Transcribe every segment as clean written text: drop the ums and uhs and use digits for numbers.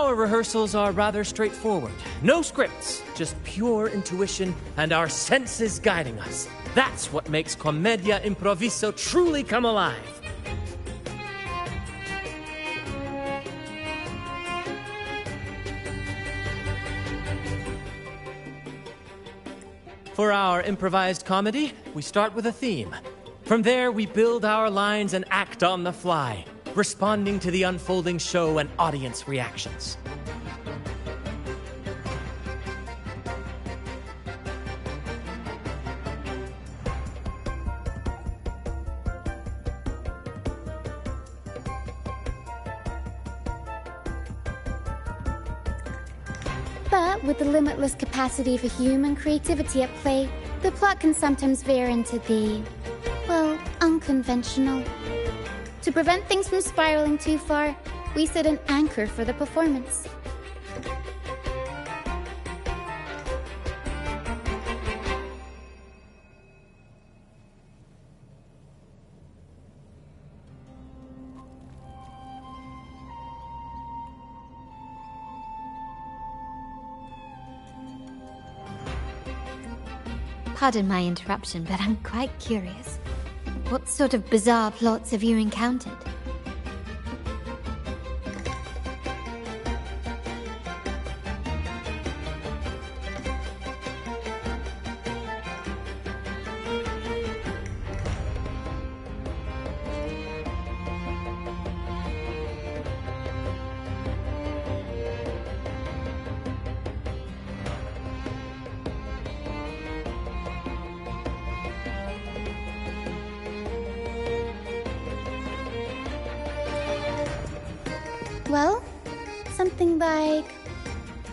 Our rehearsals are rather straightforward. No scripts, just pure intuition and our senses guiding us. That's what makes Commedia Improviso truly come alive. For our improvised comedy, we start with a theme. From there, we build our lines and act on the fly, responding to the unfolding show and audience reactions. But with the limitless capacity for human creativity at play, the plot can sometimes veer into the, well, unconventional. To prevent things from spiraling too far, we set an anchor for the performance. Pardon my interruption, but I'm quite curious. What sort of bizarre plots have you encountered? Well, something like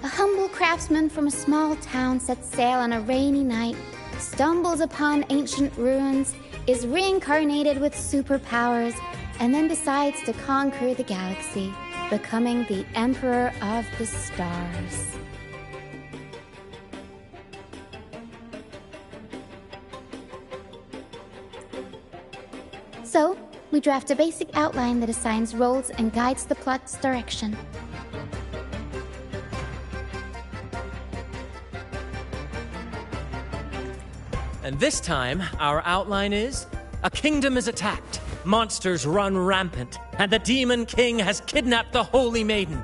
a humble craftsman from a small town sets sail on a rainy night, stumbles upon ancient ruins, is reincarnated with superpowers, and then decides to conquer the galaxy, becoming the Emperor of the Stars. So, we draft a basic outline that assigns roles and guides the plot's direction. And this time, our outline is: a kingdom is attacked, monsters run rampant, and the Demon King has kidnapped the Holy Maiden.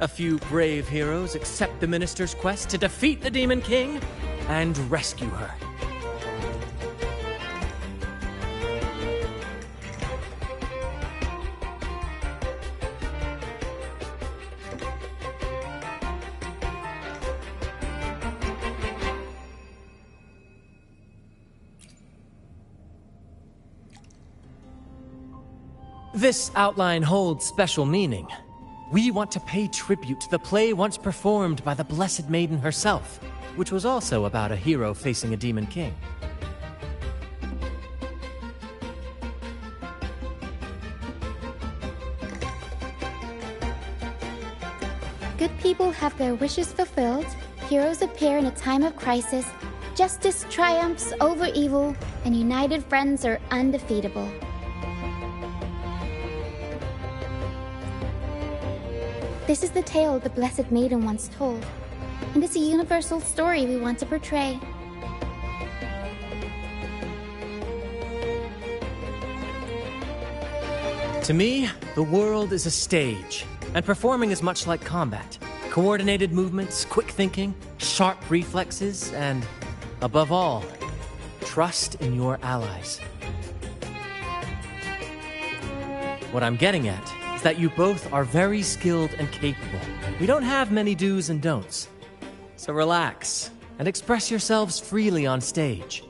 A few brave heroes accept the minister's quest to defeat the Demon King and rescue her. This outline holds special meaning. We want to pay tribute to the play once performed by the Blessed Maiden herself, which was also about a hero facing a demon king. Good people have their wishes fulfilled, heroes appear in a time of crisis, justice triumphs over evil, and united friends are undefeatable. This is the tale the Blessed Maiden once told, and it's a universal story we want to portray. To me, the world is a stage, and performing is much like combat. Coordinated movements, quick thinking, sharp reflexes, and, above all, trust in your allies. What I'm getting at is that you both are very skilled and capable. We don't have many do's and don'ts. So relax and express yourselves freely on stage.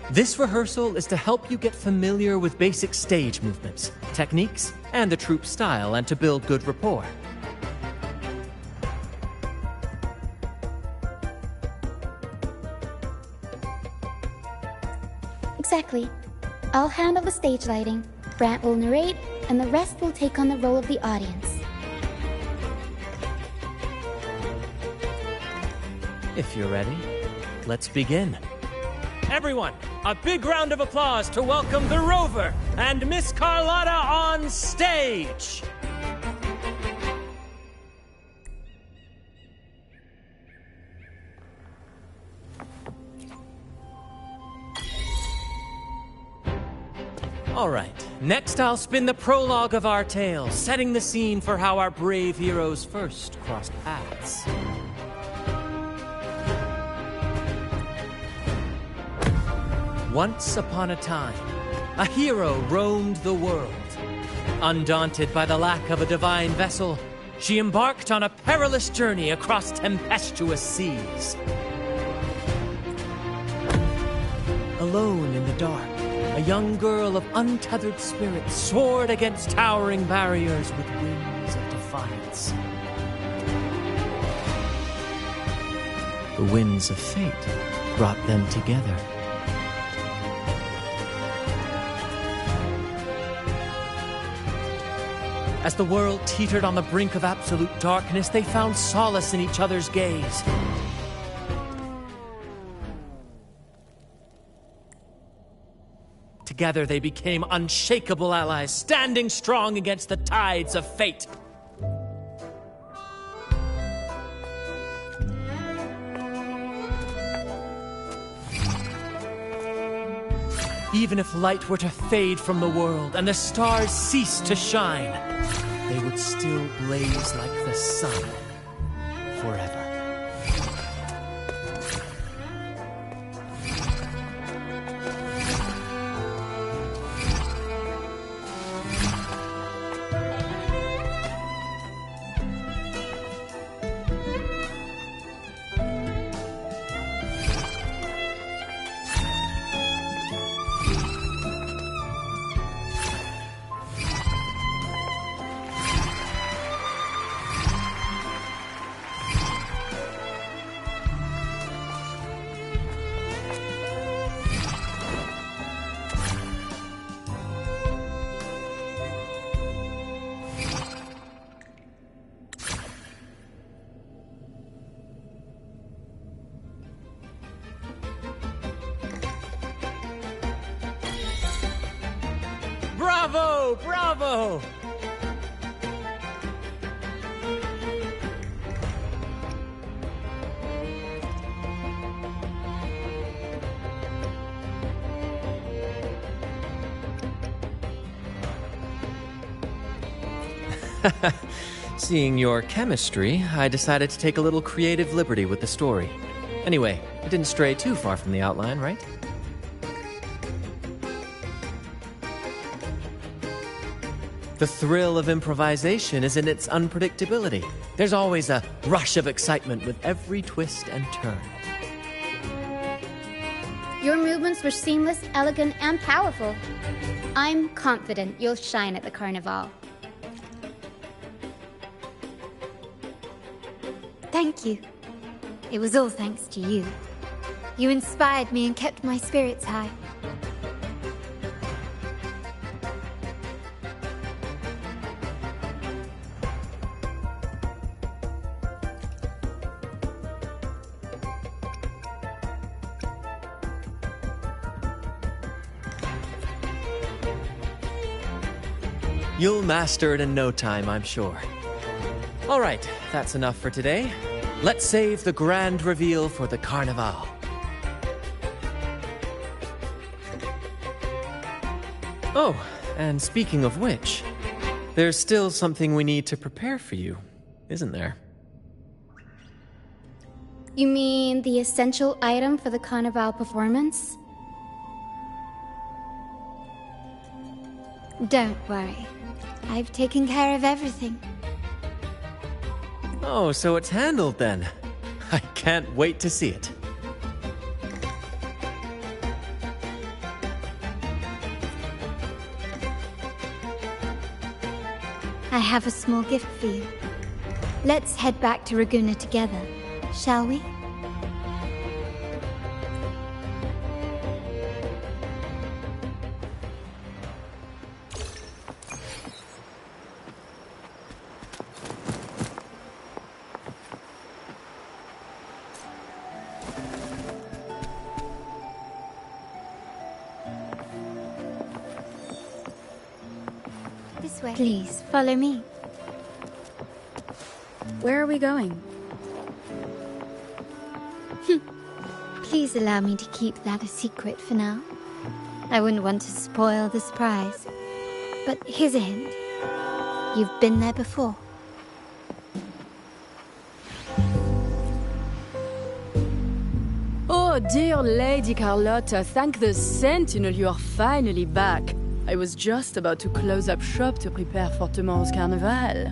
This rehearsal is to help you get familiar with basic stage movements, techniques, and the troupe style, and to build good rapport. Exactly. I'll handle the stage lighting, Brant will narrate, and the rest will take on the role of the audience. If you're ready, let's begin. Everyone, a big round of applause to welcome the Rover and Miss Carlotta on stage! All right, next I'll spin the prologue of our tale, setting the scene for how our brave heroes first crossed paths. Once upon a time, a hero roamed the world. Undaunted by the lack of a divine vessel, she embarked on a perilous journey across tempestuous seas. Alone in the dark, a young girl of untethered spirit soared against towering barriers with wings of defiance. The winds of fate brought them together. As the world teetered on the brink of absolute darkness, they found solace in each other's gaze. Together they became unshakable allies, standing strong against the tides of fate. Even if light were to fade from the world and the stars cease to shine, they would still blaze like the sun forever. Bravo! Bravo! Seeing your chemistry, I decided to take a little creative liberty with the story. Anyway, it didn't stray too far from the outline, right? The thrill of improvisation is in its unpredictability. There's always a rush of excitement with every twist and turn. Your movements were seamless, elegant, and powerful. I'm confident you'll shine at the Carnival. Thank you. It was all thanks to you. You inspired me and kept my spirits high. You'll master it in no time, I'm sure. All right, that's enough for today. Let's save the grand reveal for the Carnival. Oh, and speaking of which, there's still something we need to prepare for you, isn't there? You mean the essential item for the Carnival performance? Don't worry. I've taken care of everything. Oh, so it's handled then. I can't wait to see it. I have a small gift for you. Let's head back to Raguna together, shall we? way. Please, follow me. Where are we going? Please allow me to keep that a secret for now. I wouldn't want to spoil the surprise. But here's a hint. You've been there before. Oh, dear Lady Carlotta, thank the Sentinel you are finally back. I was just about to close up shop to prepare for tomorrow's carnival.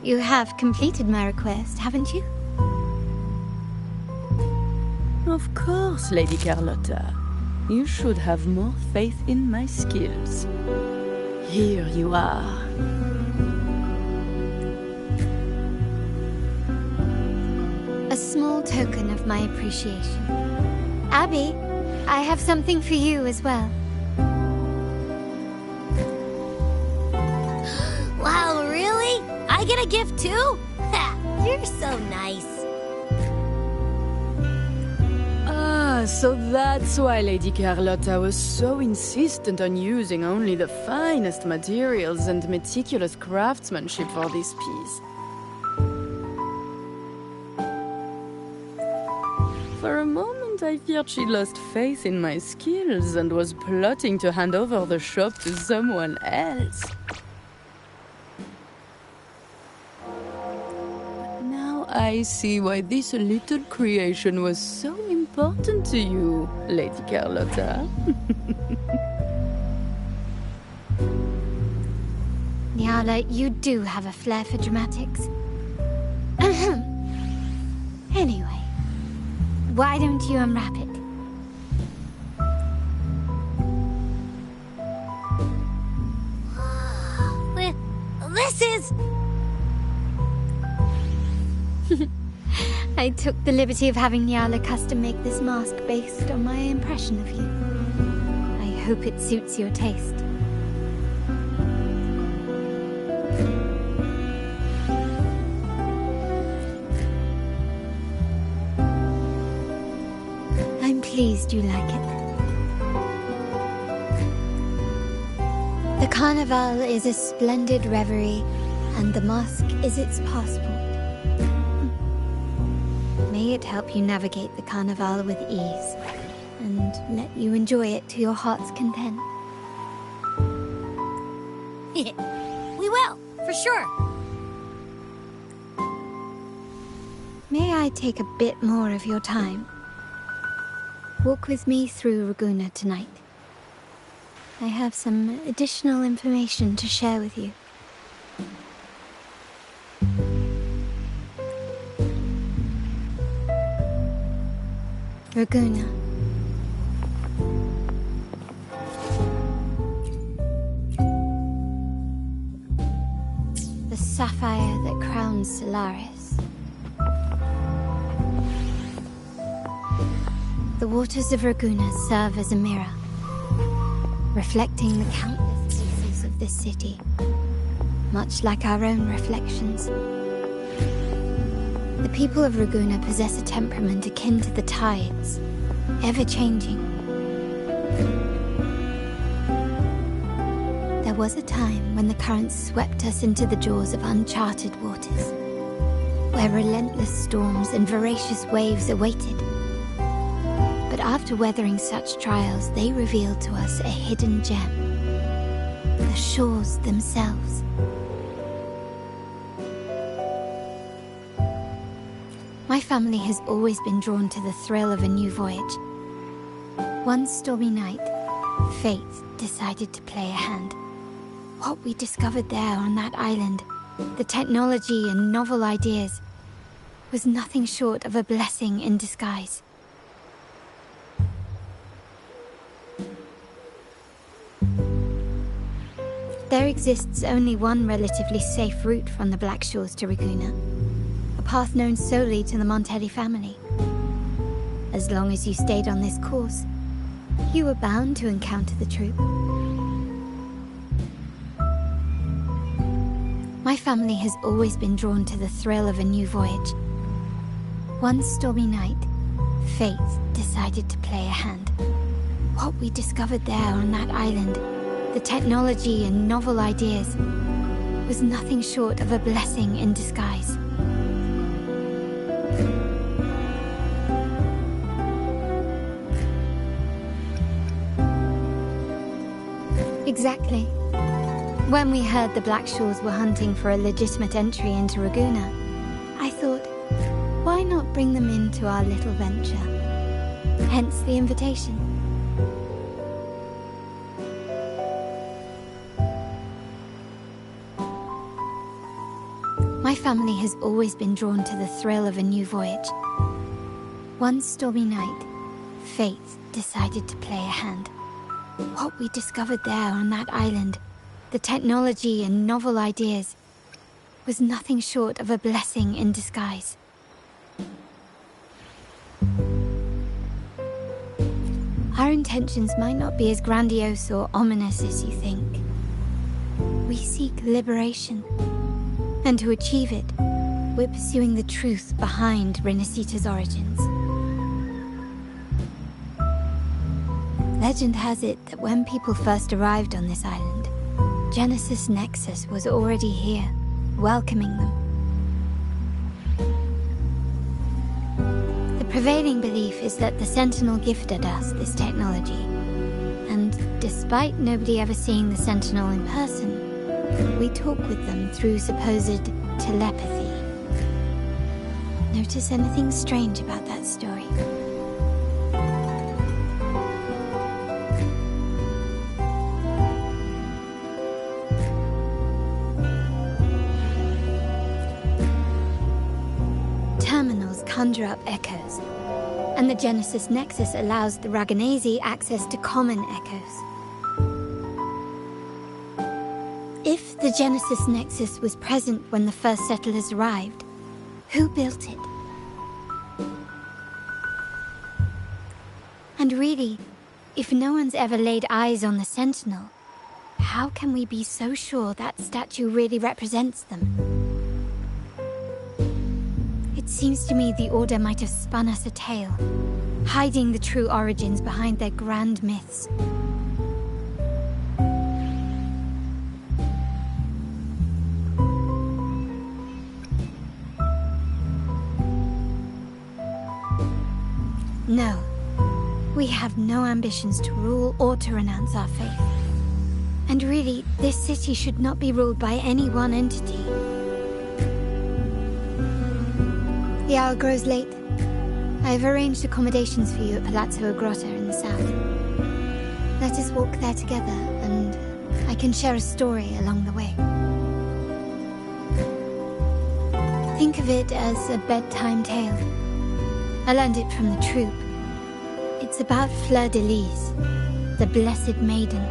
You have completed my request, haven't you? Of course, Lady Carlotta. You should have more faith in my skills. Here you are. A small token of my appreciation. Abby, I have something for you as well. Wow, really? I get a gift too? Ha! You're so nice. Ah, so that's why Lady Carlotta was so insistent on using only the finest materials and meticulous craftsmanship for this piece. For a moment, I feared she lost faith in my skills and was plotting to hand over the shop to someone else. But now I see why this little creation was so important to you, Lady Carlotta. Nyala, you do have a flair for dramatics. Anyway. Why don't you unwrap it? This is... I took the liberty of having Nyala custom make this mask based on my impression of you. I hope it suits your taste. I'm pleased you like it. The carnival is a splendid reverie, and the mask is its passport. May it help you navigate the carnival with ease, and let you enjoy it to your heart's content. We will, for sure. May I take a bit more of your time? Walk with me through Ragusa tonight. I have some additional information to share with you. Ragusa. The sapphire that crowns Solaris. The waters of Ragusa serve as a mirror, reflecting the countless pieces of this city, much like our own reflections. The people of Ragusa possess a temperament akin to the tides, ever-changing. There was a time when the currents swept us into the jaws of uncharted waters, where relentless storms and voracious waves awaited. But after weathering such trials, they revealed to us a hidden gem, the shores themselves. My family has always been drawn to the thrill of a new voyage. One stormy night, fate decided to play a hand. What we discovered there on that island, the technology and novel ideas, was nothing short of a blessing in disguise. There exists only one relatively safe route from the Black Shores to Ragusa, a path known solely to the Montelli family. As long as you stayed on this course, you were bound to encounter the troop. My family has always been drawn to the thrill of a new voyage. One stormy night, Fate decided to play a hand. What we discovered there on that island, the technology and novel ideas, was nothing short of a blessing in disguise. Exactly. When we heard the Blackshaws were hunting for a legitimate entry into Raguna, I thought, why not bring them into our little venture? Hence the invitation. My family has always been drawn to the thrill of a new voyage. One stormy night, fate decided to play a hand. What we discovered there on that island, the technology and novel ideas, was nothing short of a blessing in disguise. Our intentions might not be as grandiose or ominous as you think. We seek liberation, and to achieve it, we're pursuing the truth behind Renacita's origins. Legend has it that when people first arrived on this island, Genesis Nexus was already here, welcoming them. The prevailing belief is that the Sentinel gifted us this technology, and despite nobody ever seeing the Sentinel in person, we talk with them through supposed telepathy. Notice anything strange about that story? Terminals conjure up echoes, and the Genesis Nexus allows the Ragganese access to common echoes. If the Genesis Nexus was present when the first settlers arrived, who built it? And really, if no one's ever laid eyes on the Sentinel, how can we be so sure that statue really represents them? It seems to me the Order might have spun us a tale, hiding the true origins behind their grand myths. No, we have no ambitions to rule or to renounce our faith. And really, this city should not be ruled by any one entity. The hour grows late. I have arranged accommodations for you at Palazzo Grotta in the south. Let us walk there together, and I can share a story along the way. Think of it as a bedtime tale. I learned it from the troop. It's about Fleur de Lis, the Blessed Maiden.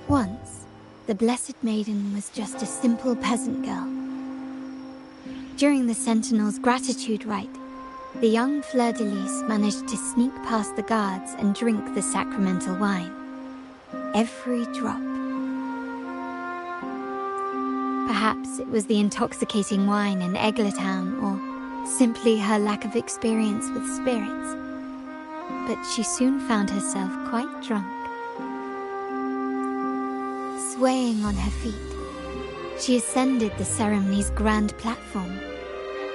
Once, the Blessed Maiden was just a simple peasant girl. During the Sentinel's gratitude rite, the young Fleur de Lis managed to sneak past the guards and drink the sacramental wine. Every drop. Perhaps it was the intoxicating wine in Eglatown, or simply her lack of experience with spirits. But she soon found herself quite drunk. Swaying on her feet, she ascended the ceremony's grand platform,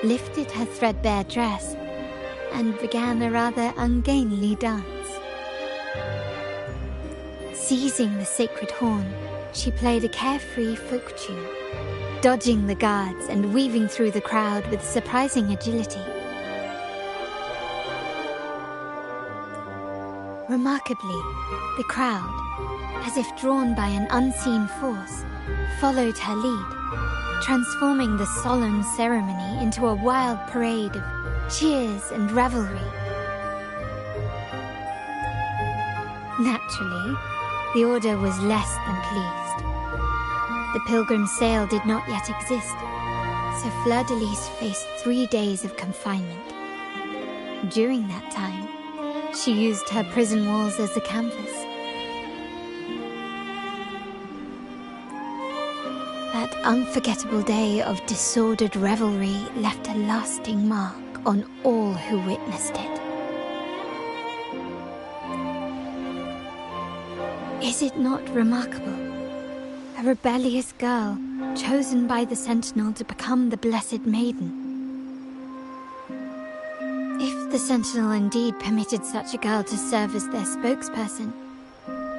lifted her threadbare dress, and began a rather ungainly dance. Seizing the sacred horn, she played a carefree folk tune, dodging the guards and weaving through the crowd with surprising agility. Remarkably, the crowd, as if drawn by an unseen force, followed her lead, transforming the solemn ceremony into a wild parade of cheers and revelry. Naturally, the Order was less than pleased. The pilgrim sale did not yet exist, so Fleur de Lis faced 3 days of confinement. During that time, she used her prison walls as a canvas. That unforgettable day of disordered revelry left a lasting mark on all who witnessed it. Is it not remarkable? A rebellious girl, chosen by the Sentinel to become the Blessed Maiden. If the Sentinel indeed permitted such a girl to serve as their spokesperson,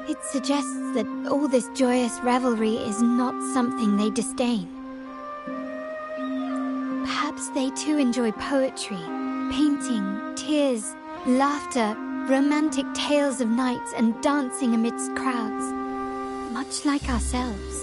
it suggests that all this joyous revelry is not something they disdain. Perhaps they too enjoy poetry, painting, tears, laughter, romantic tales of knights, and dancing amidst crowds, much like ourselves.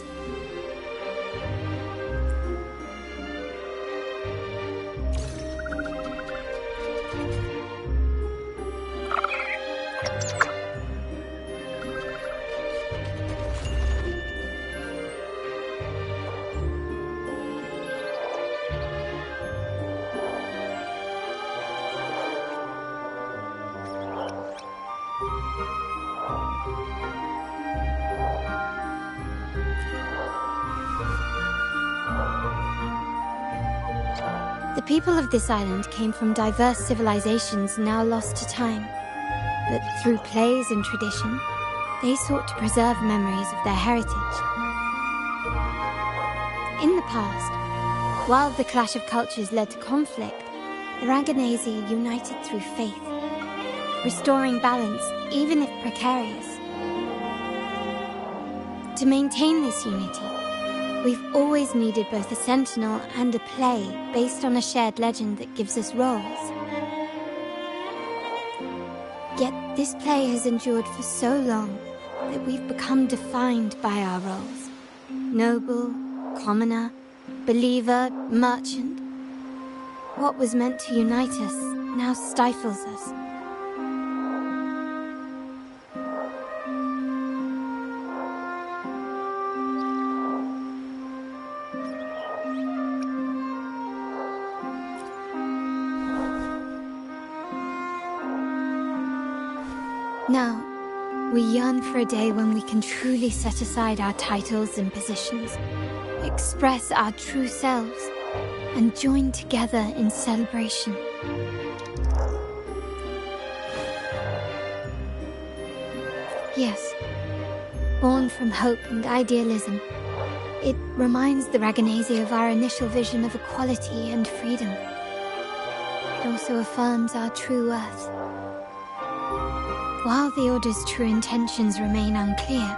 The people of this island came from diverse civilizations now lost to time, but through plays and tradition, they sought to preserve memories of their heritage. In the past, while the clash of cultures led to conflict, the Raganazi united through faith, restoring balance even if precarious. To maintain this unity, we've always needed both a sentinel and a play based on a shared legend that gives us roles. Yet this play has endured for so long that we've become defined by our roles. Noble, commoner, believer, merchant. What was meant to unite us now stifles us. Now, we yearn for a day when we can truly set aside our titles and positions, express our true selves, and join together in celebration. Yes, born from hope and idealism, it reminds the Raganazi of our initial vision of equality and freedom. It also affirms our true worth. While the Order's true intentions remain unclear,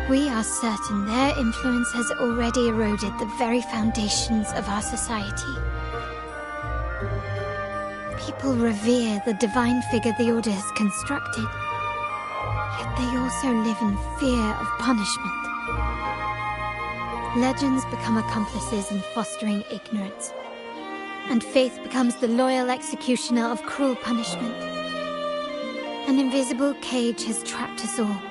we are certain their influence has already eroded the very foundations of our society. People revere the divine figure the Order has constructed, yet they also live in fear of punishment. Legends become accomplices in fostering ignorance, and faith becomes the loyal executioner of cruel punishment. An invisible cage has trapped us all.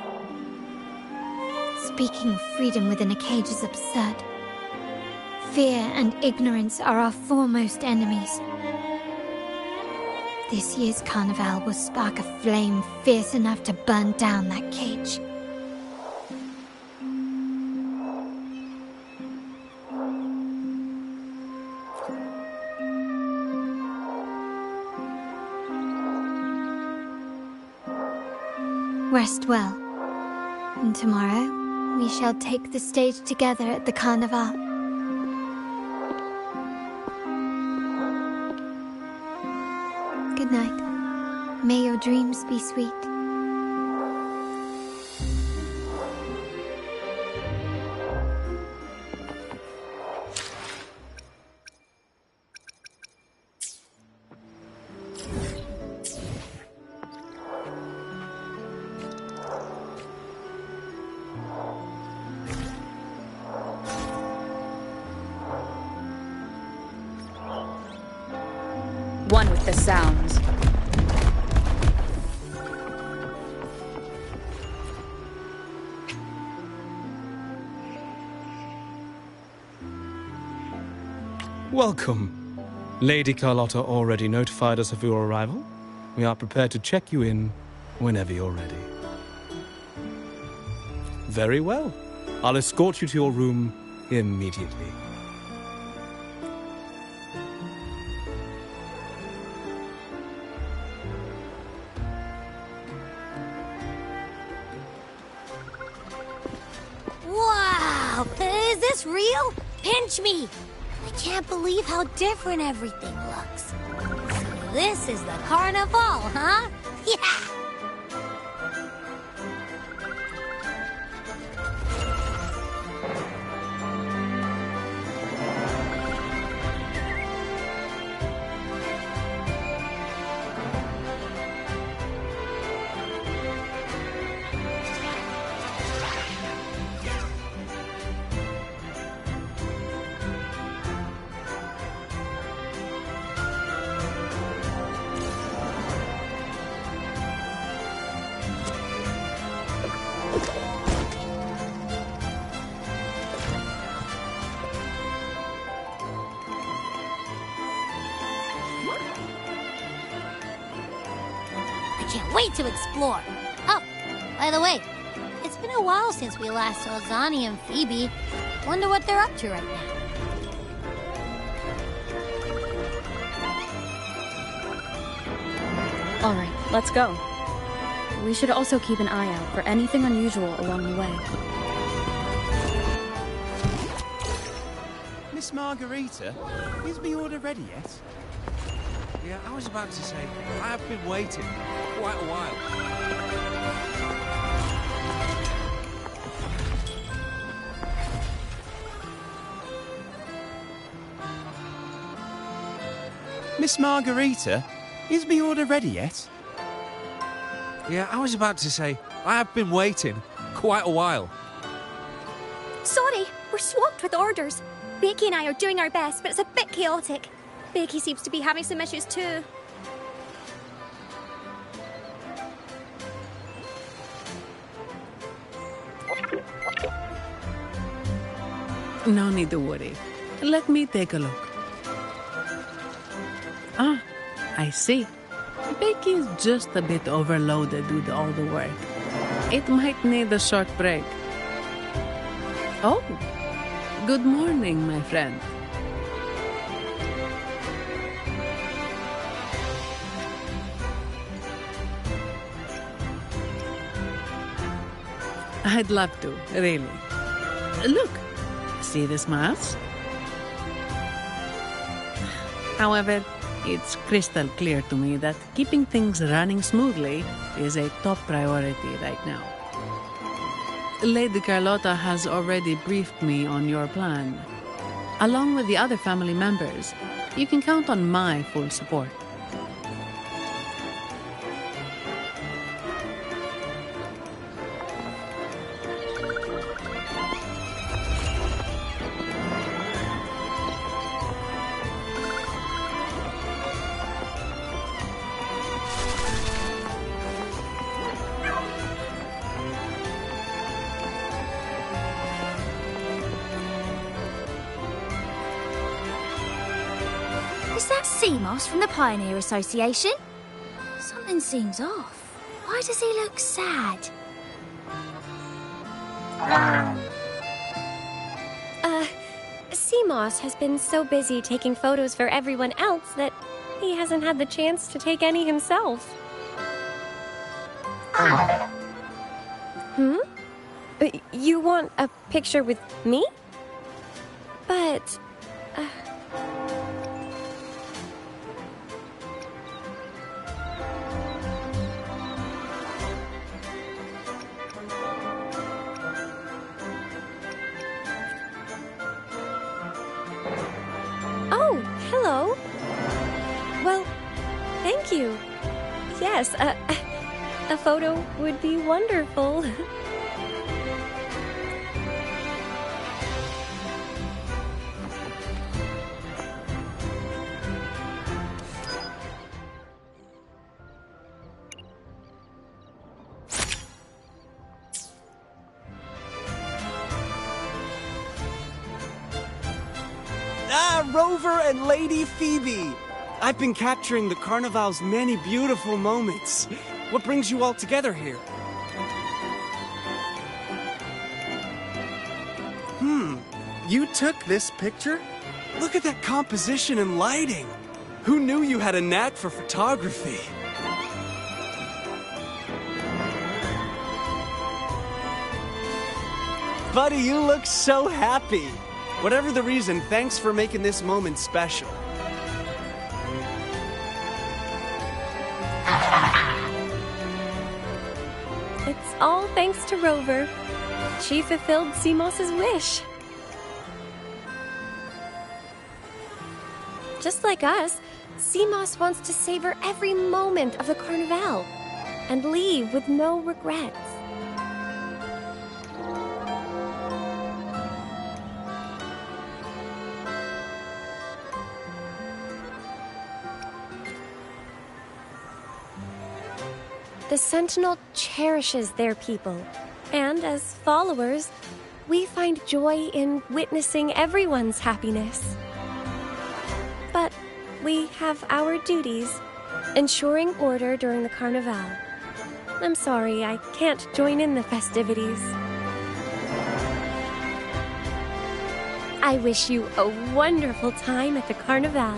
Speaking of freedom within a cage is absurd. Fear and ignorance are our foremost enemies. This year's carnival will spark a flame fierce enough to burn down that cage. Rest well, and tomorrow we shall take the stage together at the carnival. Good night. May your dreams be sweet. One with the sounds. Welcome. Lady Carlotta already notified us of your arrival. We are prepared to check you in whenever you're ready. Very well. I'll escort you to your room immediately. Wow! Is this real? Pinch me! I can't believe how different everything looks. So this is the carnival, huh? Yeah! Can't wait to explore. Oh, by the way, it's been a while since we last saw Zani and Phoebe. Wonder what they're up to right now. All right, let's go. We should also keep an eye out for anything unusual along the way. Miss Margarita, is my order ready yet? Yeah, I was about to say, I have been waiting quite a while. Miss Margarita, is my order ready yet? Yeah, I was about to say, I have been waiting quite a while. Sorry, we're swamped with orders. Becky and I are doing our best, but it's a bit chaotic. Becky seems to be having some issues too. No need to worry. Let me take a look. Ah, I see. Becky's just a bit overloaded with all the work. It might need a short break. Oh, good morning, my friend. I'd love to, really. Look, see this mask? However, it's crystal clear to me that keeping things running smoothly is a top priority right now. Lady Carlotta has already briefed me on your plan. Along with the other family members, you can count on my full support. Is that Seamoss from the Pioneer Association? Something seems off. Why does he look sad? Seamoss has been so busy taking photos for everyone else that he hasn't had the chance to take any himself. You want a picture with me? But... Oh, hello. Well, thank you. Yes, a photo would be wonderful. Rover and Lady Phoebe! I've been capturing the Carnival's many beautiful moments. What brings you all together here? You took this picture? Look at that composition and lighting. Who knew you had a knack for photography? Buddy, you look so happy. Whatever the reason, thanks for making this moment special. It's all thanks to Rover. She fulfilled Seamoss's wish. Just like us, Seamoss wants to savor every moment of the Carnival and leave with no regrets. The Sentinel cherishes their people, and as followers, we find joy in witnessing everyone's happiness. But we have our duties, ensuring order during the Carnival. I'm sorry, I can't join in the festivities. I wish you a wonderful time at the Carnival.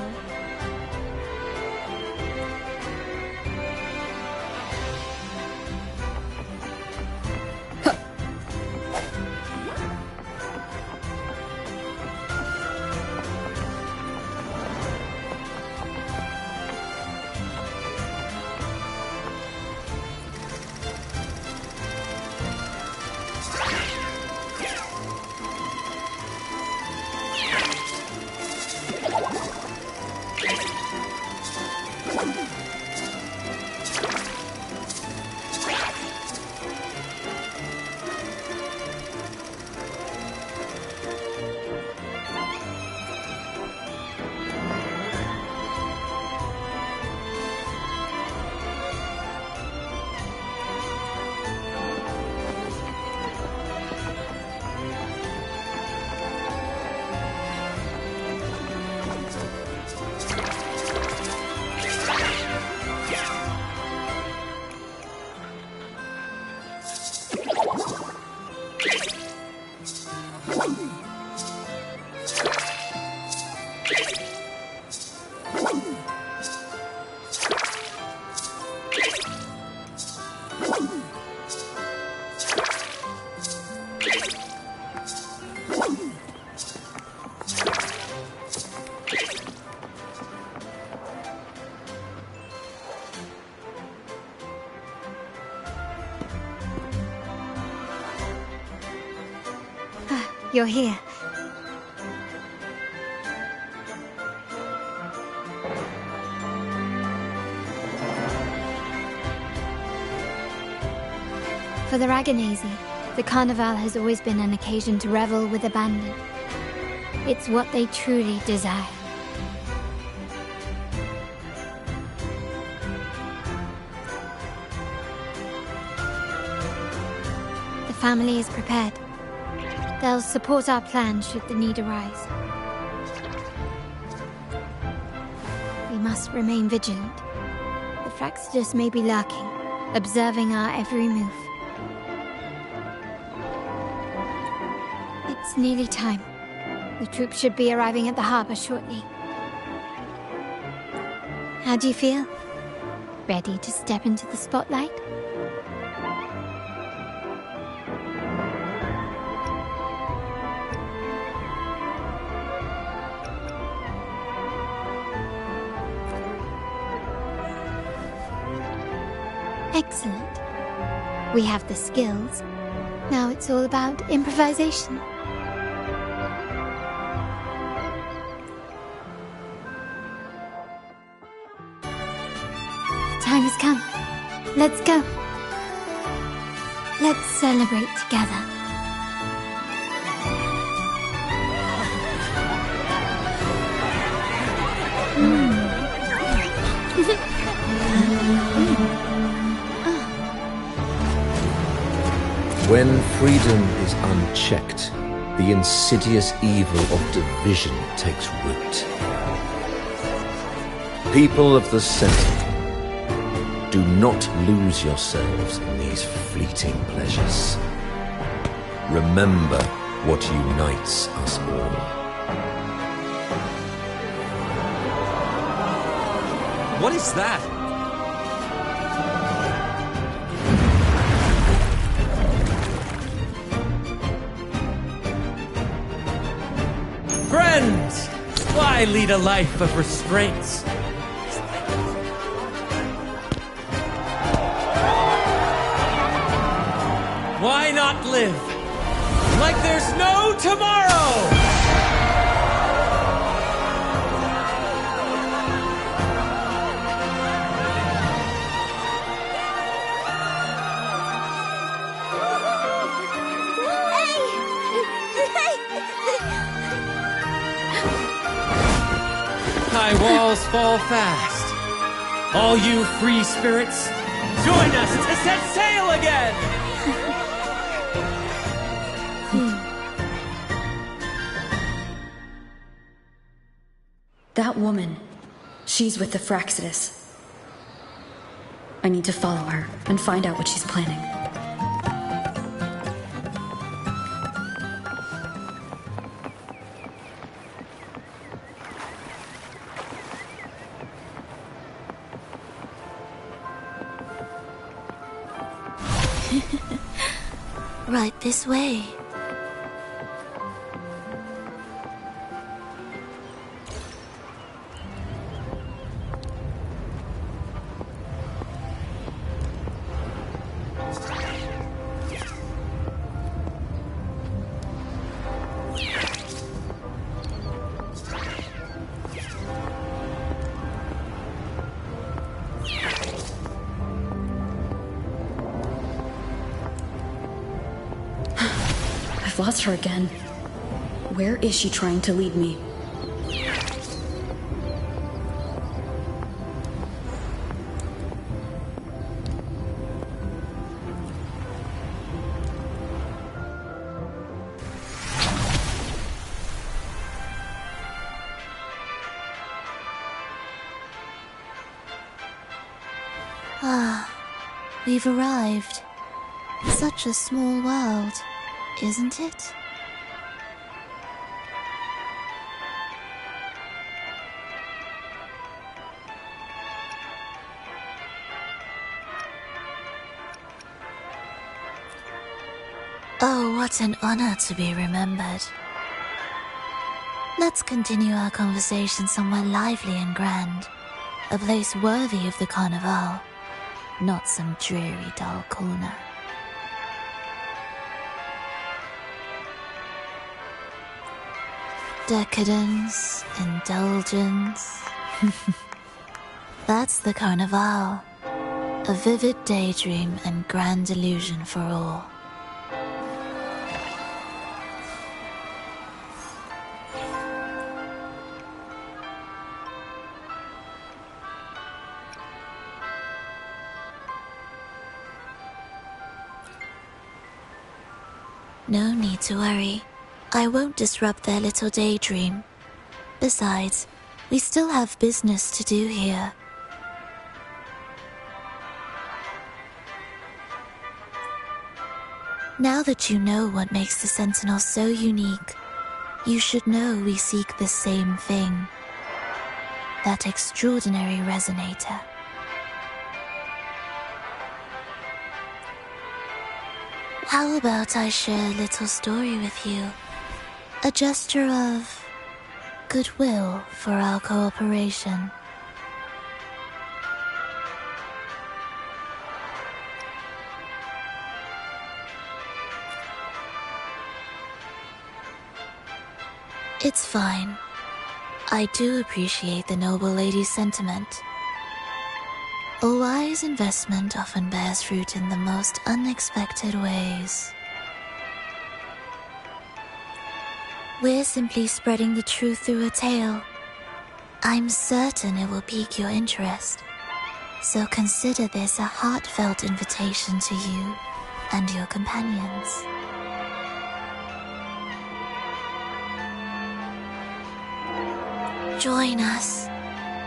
You're here. For the Raganazy, the Carnival has always been an occasion to revel with abandon. It's what they truly desire. The family is prepared. They'll support our plan should the need arise. We must remain vigilant. The Fraxidus may be lurking, observing our every move. It's nearly time. The troops should be arriving at the harbor shortly. How do you feel? Ready to step into the spotlight? Excellent. We have the skills. Now it's all about improvisation. The time has come. Let's go. Let's celebrate together. When freedom is unchecked, the insidious evil of division takes root. People of the Sentinel, do not lose yourselves in these fleeting pleasures. Remember what unites us all. What is that? Friends, why lead a life of restraints? Why not live like there's no tomorrow? High walls fall fast. All you free spirits, join us to set sail again! That woman, she's with the Fraxidus. I need to follow her and find out what she's planning. Right this way. I've lost her again. Where is she trying to lead me? Ah, we've arrived. Such a small world, isn't it? Oh, what an honor to be remembered. Let's continue our conversation somewhere lively and grand. A place worthy of the Carnival, not some dreary, dull corner. Decadence, indulgence. That's the Carnival. A vivid daydream and grand illusion for all. No need to worry. I won't disrupt their little daydream. Besides, we still have business to do here. Now that you know what makes the Sentinel so unique, you should know we seek the same thing. That extraordinary resonator. How about I share a little story with you? A gesture of goodwill for our cooperation. It's fine. I do appreciate the noble lady's sentiment. A wise investment often bears fruit in the most unexpected ways. We're simply spreading the truth through a tale. I'm certain it will pique your interest. So consider this a heartfelt invitation to you and your companions. Join us.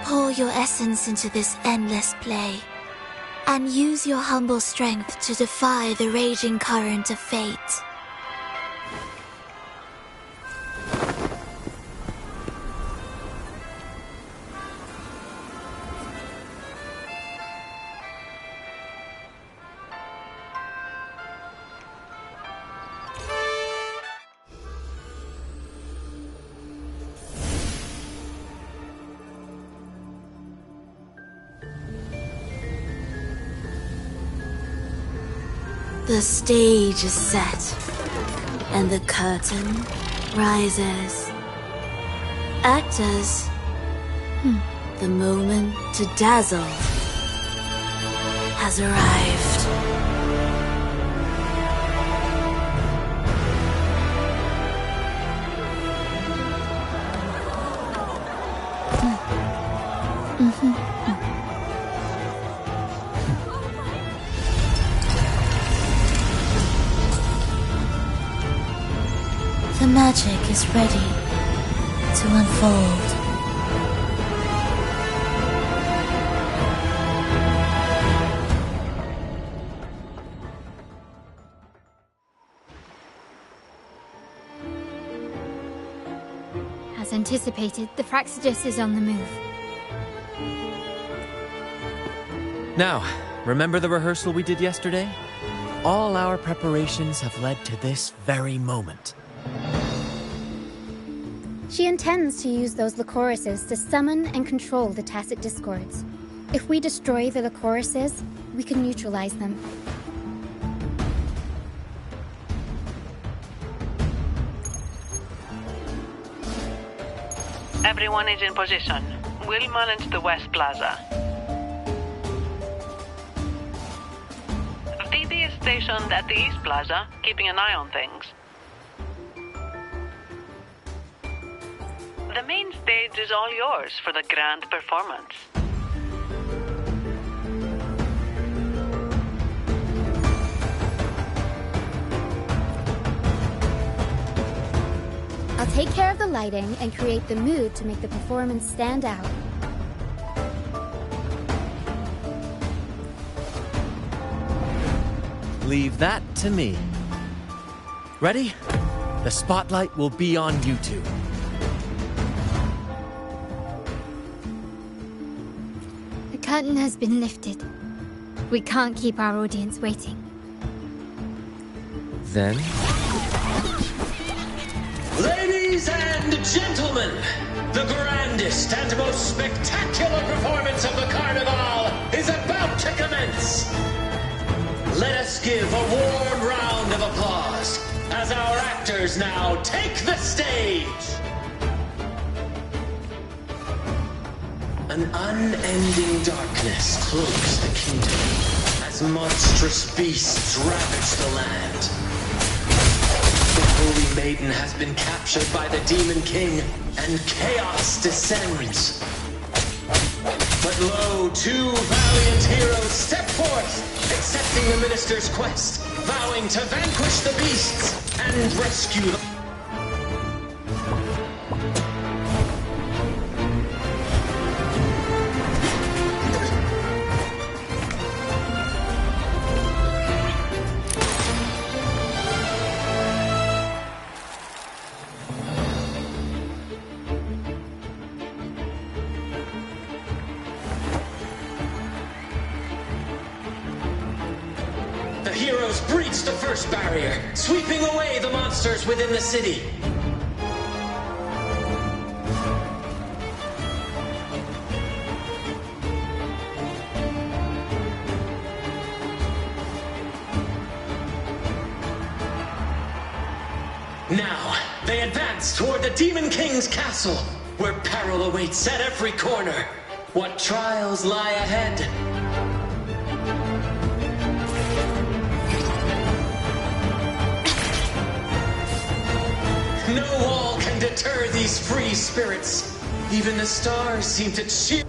Pour your essence into this endless play, and use your humble strength to defy the raging current of fate. The stage is set, and the curtain rises. Actors, the moment to dazzle has arrived. The magic is ready to unfold. As anticipated, the Fraxidus is on the move. Now, remember the rehearsal we did yesterday? All our preparations have led to this very moment. She intends to use those Lycorises to summon and control the Tacit Discords. If we destroy the Lycorises, we can neutralize them. Everyone is in position. We'll manage the West Plaza. Phoebe is stationed at the East Plaza, keeping an eye on things. The main stage is all yours for the grand performance. I'll take care of the lighting and create the mood to make the performance stand out. Leave that to me. Ready? The spotlight will be on you two. The curtain has been lifted. We can't keep our audience waiting. Then... Ladies and gentlemen, the grandest and most spectacular performance of the Carnival is about to commence. Let us give a warm round of applause as our actors now take the stage. An unending darkness cloaks the kingdom as monstrous beasts ravage the land. The Holy Maiden has been captured by the Demon King, and chaos descends. But lo, two valiant heroes step forth, accepting the minister's quest, vowing to vanquish the beasts and rescue them. The heroes breach the first barrier, sweeping away the monsters within the city. Now, they advance toward the Demon King's castle, where peril awaits at every corner. What trials lie ahead? No wall can deter these free spirits. Even the stars seem to cheer.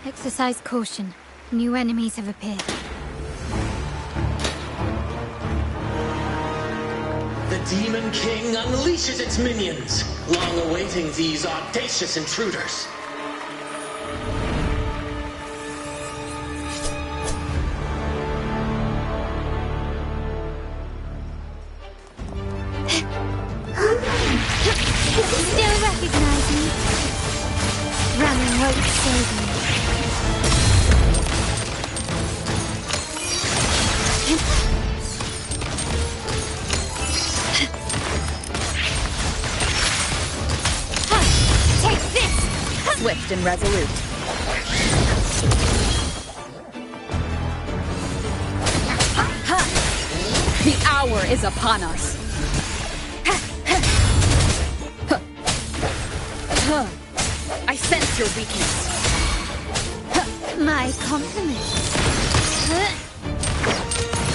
Exercise caution. New enemies have appeared. The Demon King unleashes its minions, long awaiting these audacious intruders. Still recognize me? Running won't save me. Take this! and resolute. The hour is upon us. I sense your weakness. My compliments.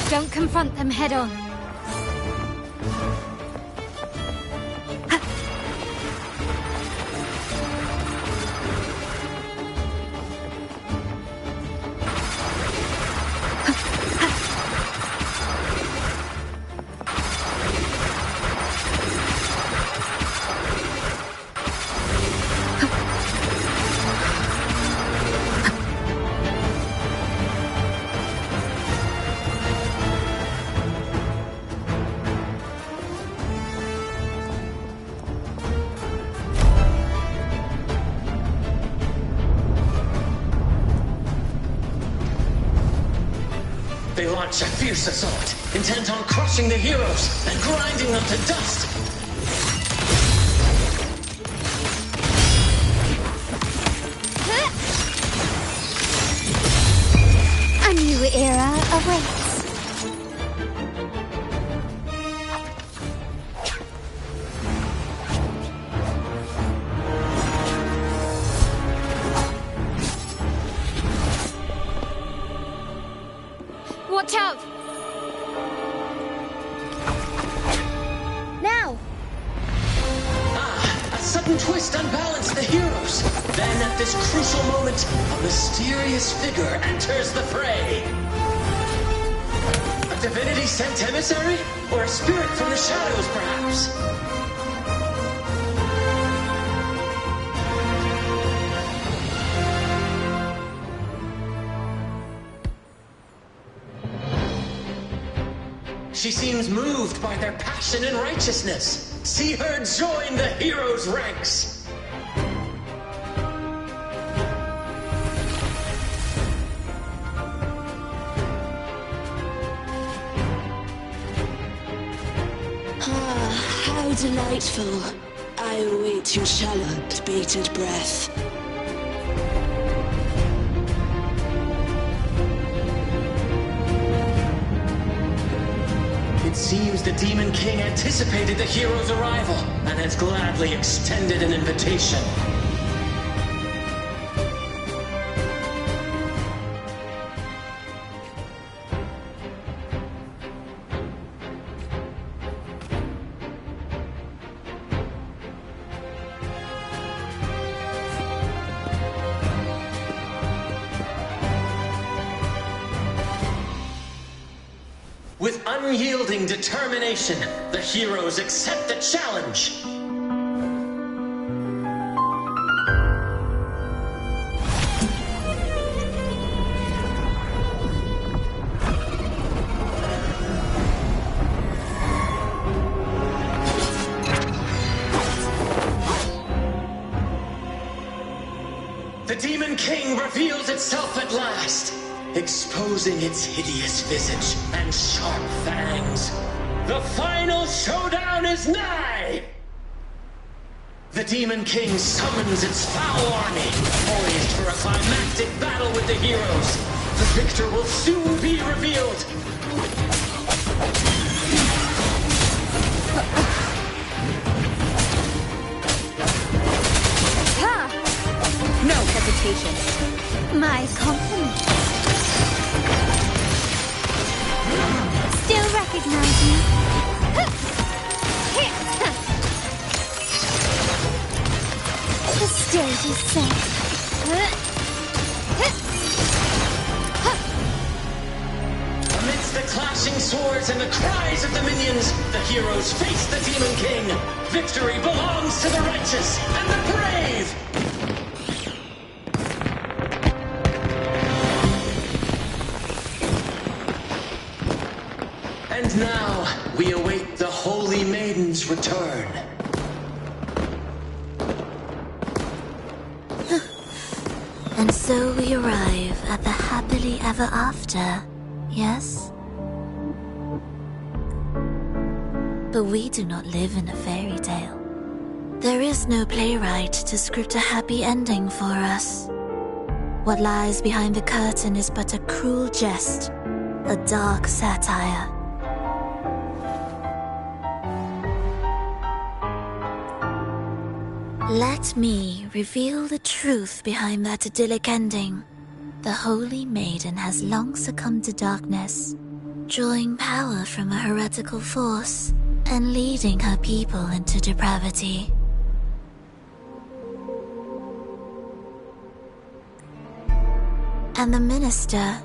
Don't confront them head on. They launch a fierce assault, intent on crushing the heroes and grinding them to dust. A new era awaits. Watch out! Now! A sudden twist unbalanced the heroes. Then at this crucial moment, a mysterious figure enters the fray. A divinity sent emissary? Or a spirit from the shadows, perhaps? She seems moved by their passion and righteousness. See her join the heroes' ranks. Ah, how delightful. I await your challenge, bated breath. It seems the Demon King anticipated the hero's arrival and has gladly extended an invitation. With unyielding determination, the heroes accept the challenge. The Demon King reveals itself at last, exposing its hideous visage and sharp fangs. The final showdown is nigh! The Demon King summons its foul army, poised for a climactic battle with the heroes. The victor will soon be revealed. No hesitation. My compliments. Still recognize me? The stage is set. Amidst the clashing swords and the cries of the minions, the heroes face the Demon King. Victory belongs to the righteous and the brave! And now, we await the Holy Maiden's return. And so we arrive at the happily ever after, yes? But we do not live in a fairy tale. There is no playwright to script a happy ending for us. What lies behind the curtain is but a cruel jest, a dark satire. Let me reveal the truth behind that idyllic ending. The Holy Maiden has long succumbed to darkness, drawing power from a heretical force and leading her people into depravity. And the minister,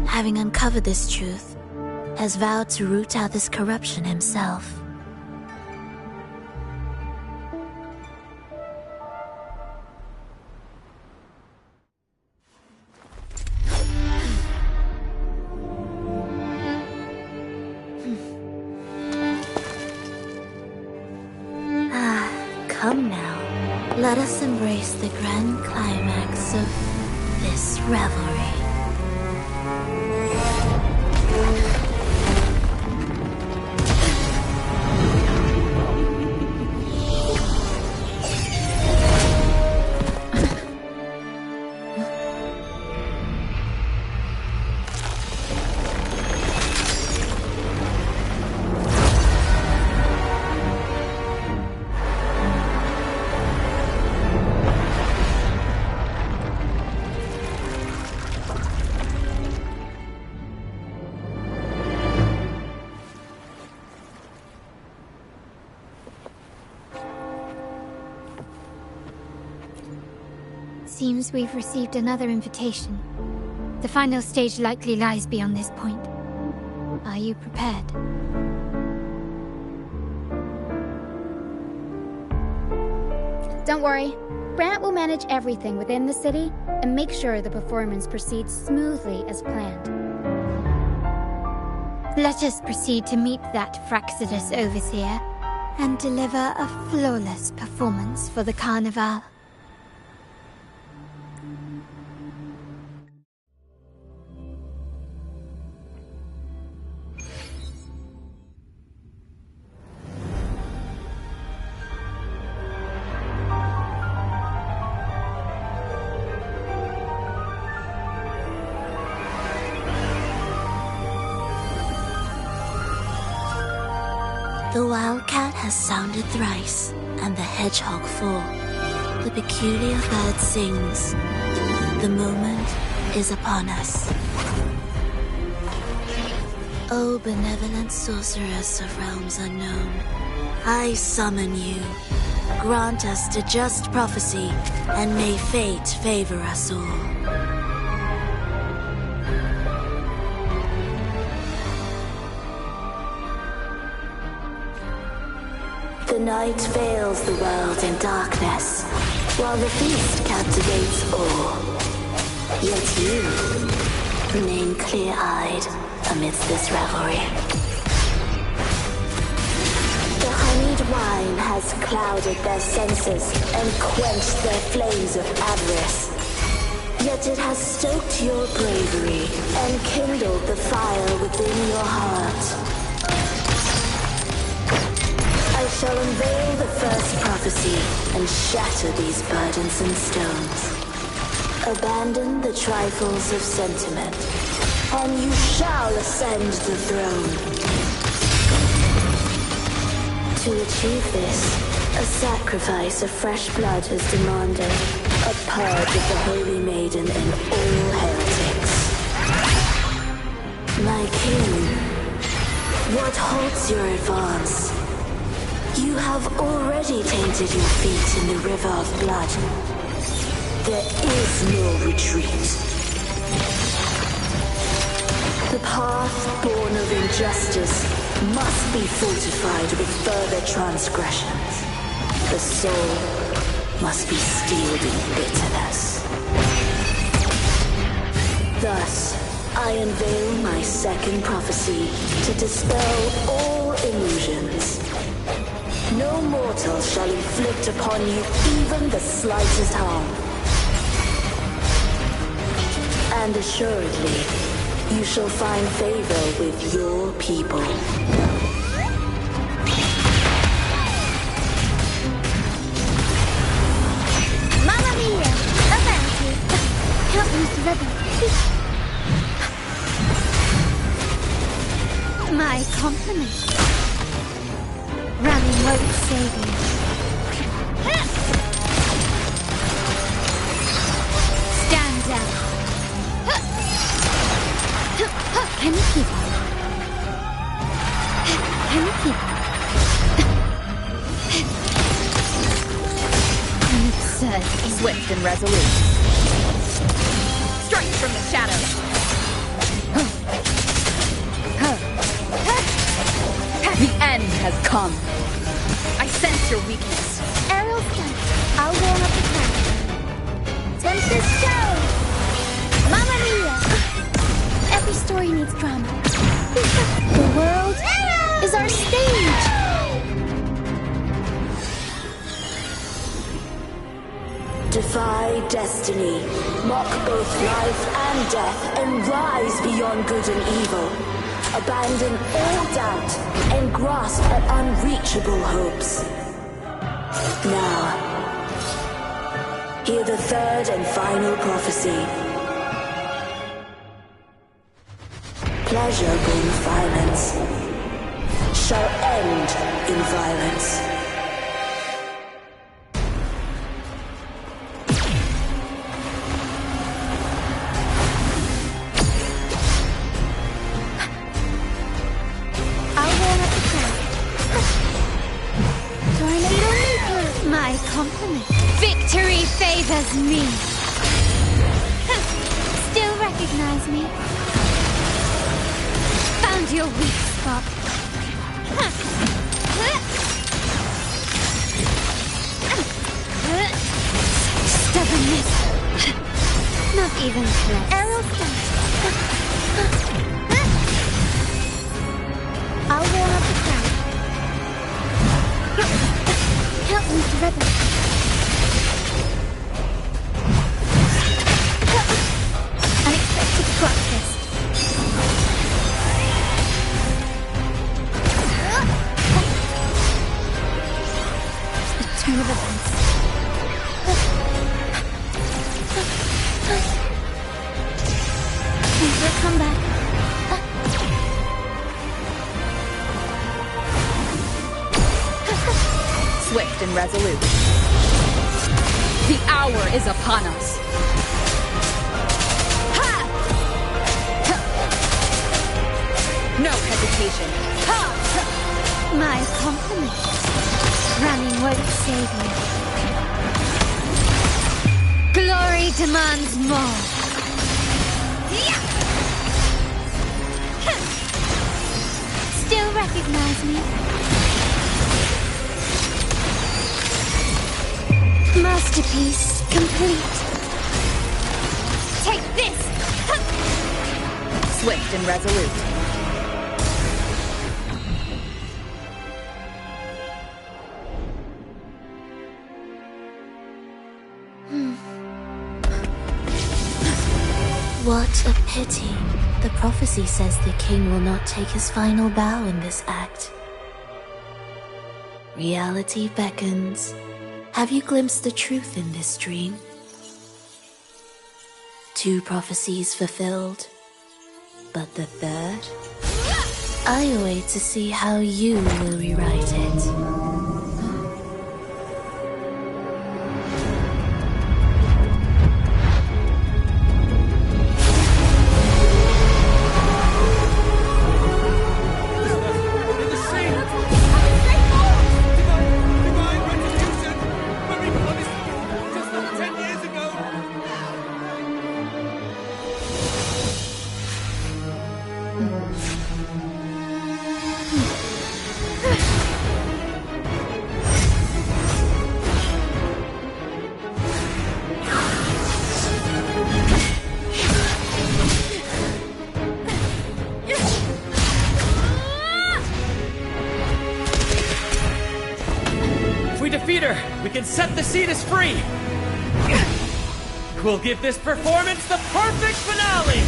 having uncovered this truth, has vowed to root out this corruption himself. Come now, let us embrace the grand climax of this revelry. Seems we've received another invitation. The final stage likely lies beyond this point. Are you prepared? Don't worry. Brant will manage everything within the city and make sure the performance proceeds smoothly as planned. Let us proceed to meet that Fraxidus overseer and deliver a flawless performance for the Carnival. The wildcat has sounded thrice, and the hedgehog four. The peculiar bird sings. The moment is upon us. O benevolent sorceress of realms unknown, I summon you. Grant us the just prophecy, and may fate favor us all. The night veils the world in darkness, while the feast captivates all. Yet you remain clear-eyed amidst this revelry. The honeyed wine has clouded their senses and quenched their flames of avarice. Yet it has stoked your bravery and kindled the fire within your heart. I shall unveil the first prophecy and shatter these burdensome stones. Abandon the trifles of sentiment, and you shall ascend the throne. To achieve this, a sacrifice of fresh blood is demanded, a purge of the Holy Maiden and all heretics. My king, what halts your advance? You have already tainted your feet in the river of blood. There is no retreat. The path born of injustice must be fortified with further transgressions. The soul must be steeled in bitterness. Thus, I unveil my second prophecy to dispel all illusions. No mortal shall inflict upon you even the slightest harm. And assuredly, you shall find favor with your people. rebel. My compliments. Running won't save you. Stand down. Can you keep up? Can you keep up? An absurd. Swift and resolute. Strike from the shadows. The end has come. I sense your weakness. Aerial stunt. I'll warm up the crowd. Tempest show! Mamma mia! Every story needs drama. The world is our stage! Defy destiny, mock both life and death, and rise beyond good and evil. Abandon all doubt and grasp at unreachable hopes. Now, hear the third and final prophecy. Pleasure brings violence, shall end in violence. My compliment. Victory favors me. Still recognize me? Found your weak spot. Stubbornness. Not even close. Aerial stunt. I'll warm up the crowd. Help me to rebel. Unexpected plot twist. A turn of events. Things will come back. Swift and resolute. The hour is upon us. Ha! No hesitation. Ha! My compliment. Running won't save you. Glory demands more. Still recognize me? Masterpiece complete. Take this! Swift and resolute. What a pity. The prophecy says the king will not take his final bow in this act. Reality beckons. Have you glimpsed the truth in this dream? 2 prophecies fulfilled, but the third? I await to see how you will rewrite it. We can set the Cetus free! We'll give this performance the perfect finale!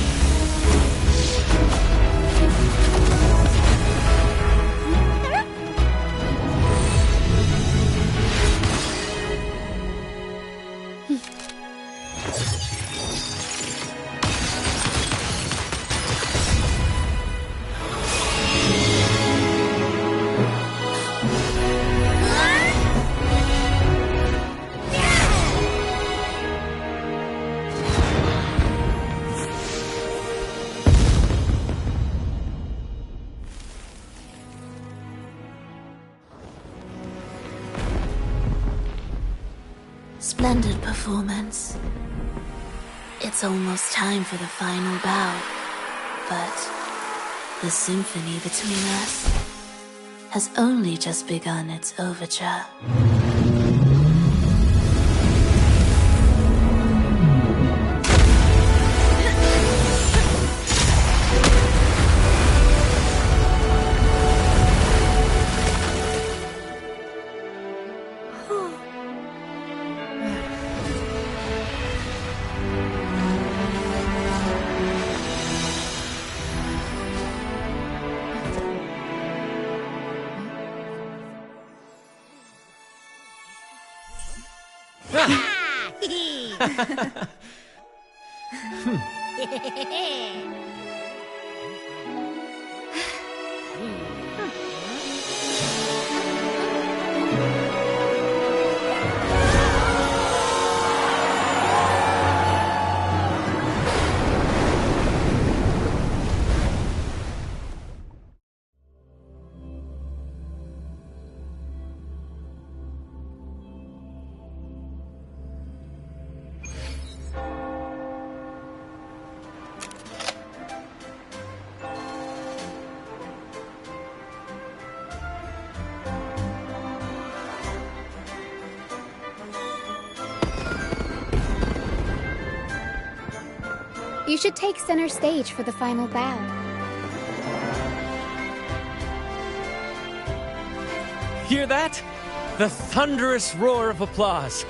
splendid performance. It's almost time for the final bow, but the symphony between us has only just begun its overture. You should take center stage for the final bow. Hear that? The thunderous roar of applause.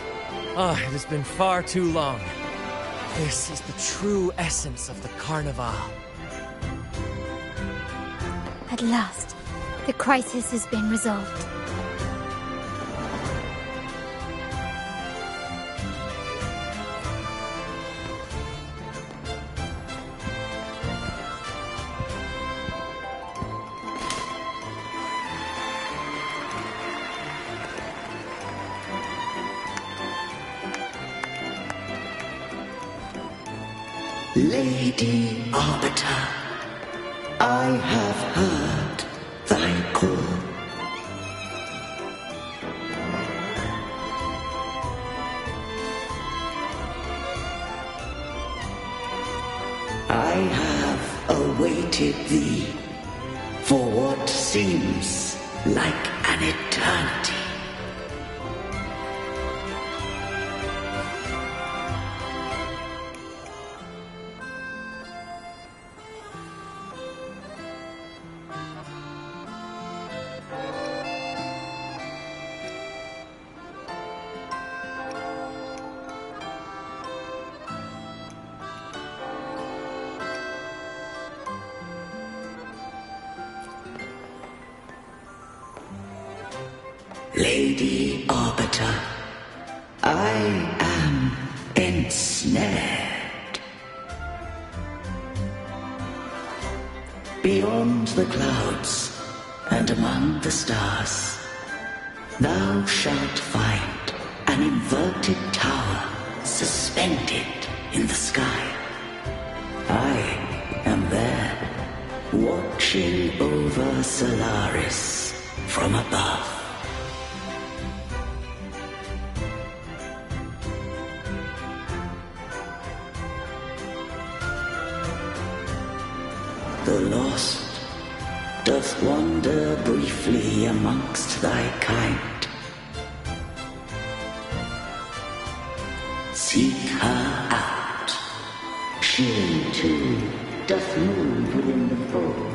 Ah, it has been far too long. This is the true essence of the Carnival. At last, the crisis has been resolved. Lady Arbiter, I have heard thy call. I have awaited thee for what seems like an eternity. Lady Arbiter, I am ensnared. Beyond the clouds and among the stars, thou shalt find an inverted tower suspended in the sky. I am there, watching over Solaris from above. The lost doth wander briefly amongst thy kind. Seek her out. She too doth move within the fold.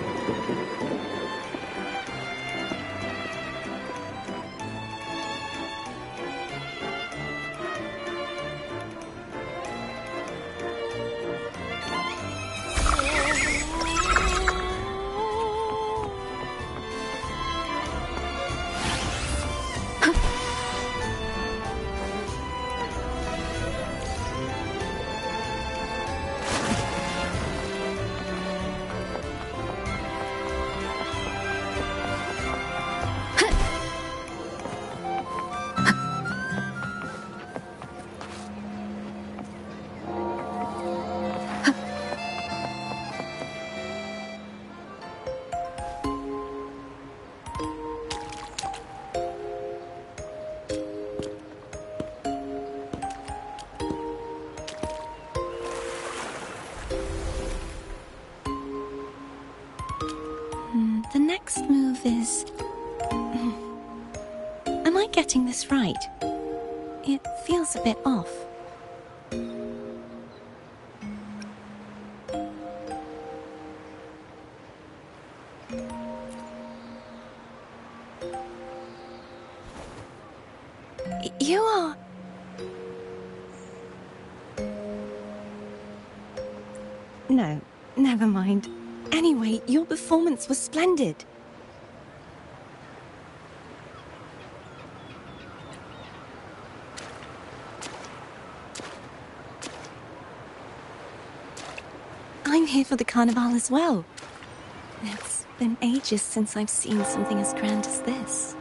The next move is... Am I getting this right? It feels a bit off. You are... No, never mind. Anyway, your performance was splendid. I'm here for the carnival as well. It's been ages since I've seen something as grand as this.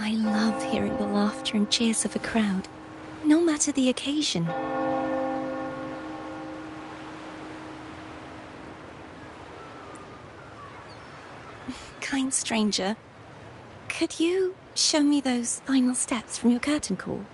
I love hearing the laughter and cheers of a crowd, no matter the occasion. Kind stranger, could you show me those final steps from your curtain call?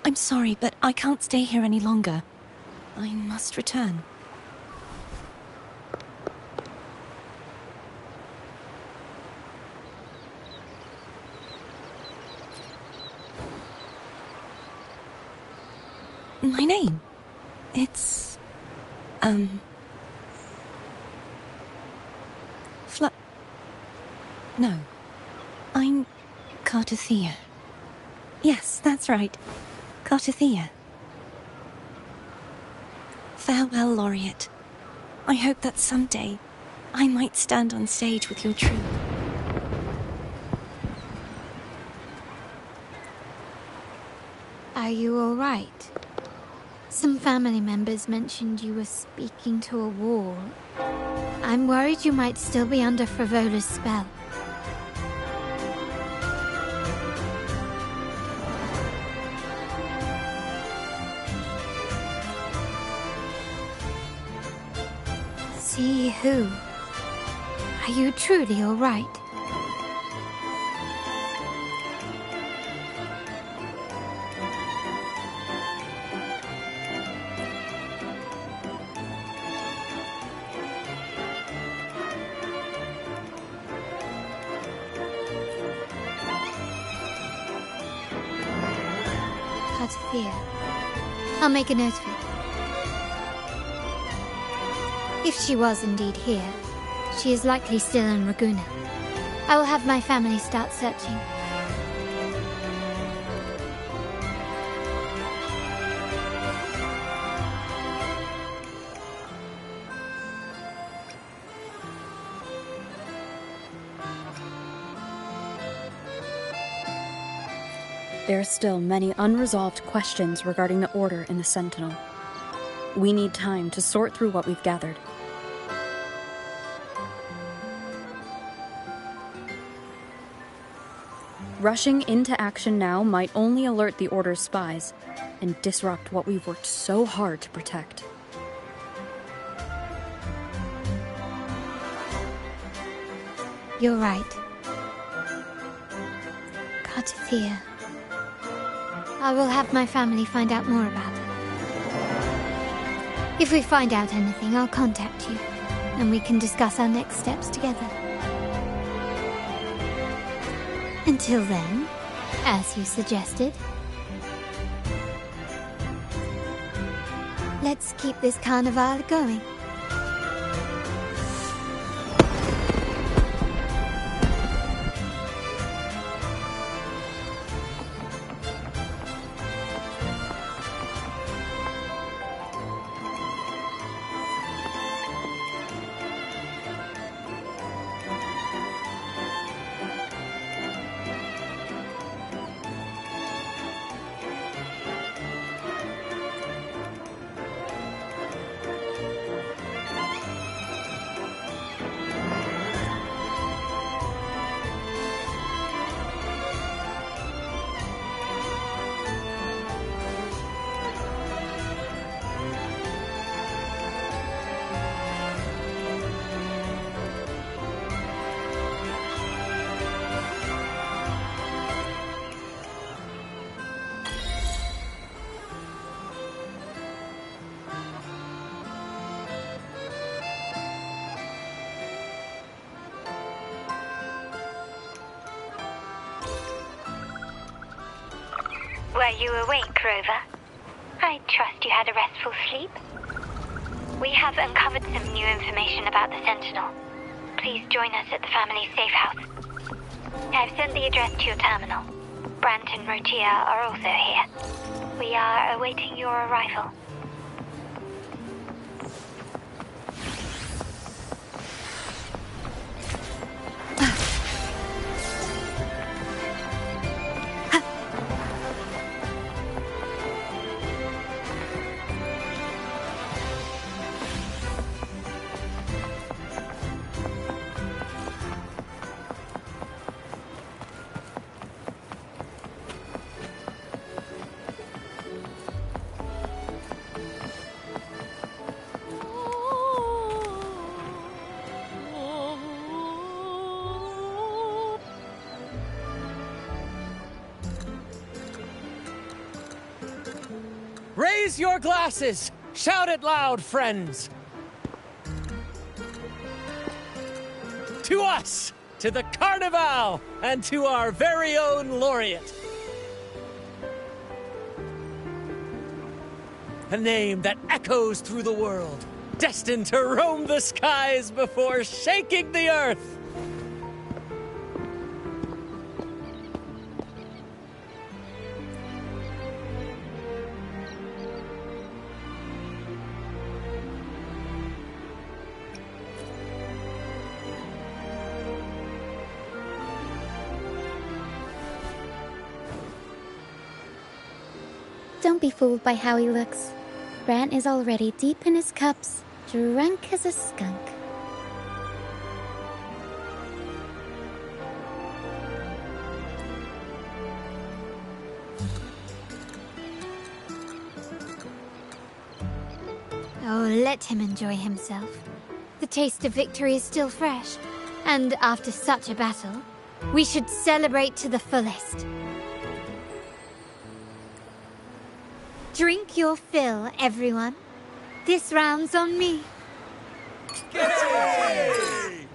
I'm sorry, but I can't stay here any longer. I must return. My name? It's... No. I'm Kapitel. Yes, that's right. Kapitel. Farewell, Laureate. I hope that someday I might stand on stage with your troupe. Are you all right? Some family members mentioned you were speaking to a wall. I'm worried you might still be under Frivola's spell. See who? Are you truly all right? Kapitel. I'll make a note of it. If she was indeed here, she is likely still in Ragusa. I will have my family start searching. There are still many unresolved questions regarding the Order and the Sentinel. We need time to sort through what we've gathered. Rushing into action now might only alert the Order's spies and disrupt what we've worked so hard to protect. You're right. Kapitel. I will have my family find out more about it. If we find out anything, I'll contact you, and we can discuss our next steps together. Until then, as you suggested, let's keep this carnival going. Were you awake, Rover? I trust you had a restful sleep. We have uncovered some new information about the Sentinel. Please join us at the family's safe house. I've sent the address to your terminal. Brant and Rotia are also here. We are awaiting your arrival. Raise your glasses! Shout it loud, friends! To us! To the Carnival! And to our very own laureate! A name that echoes through the world, destined to roam the skies before shaking the earth! Don't be fooled by how he looks. Brant is already deep in his cups, drunk as a skunk. Oh, let him enjoy himself. The taste of victory is still fresh, and after such a battle, we should celebrate to the fullest. Drink your fill, everyone. This round's on me. Yay!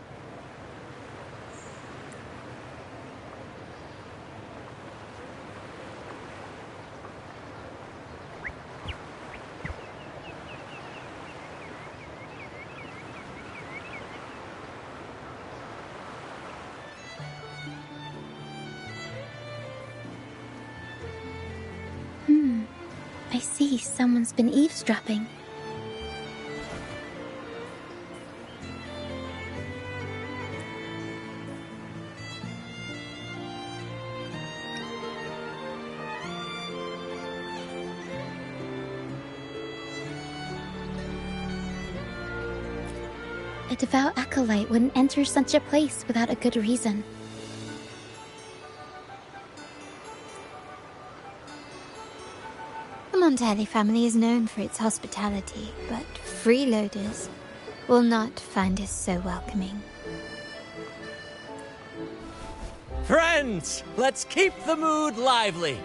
I see someone's been eavesdropping. A devout acolyte wouldn't enter such a place without a good reason. The Montelli family is known for its hospitality, but freeloaders will not find us so welcoming. Friends, let's keep the mood lively.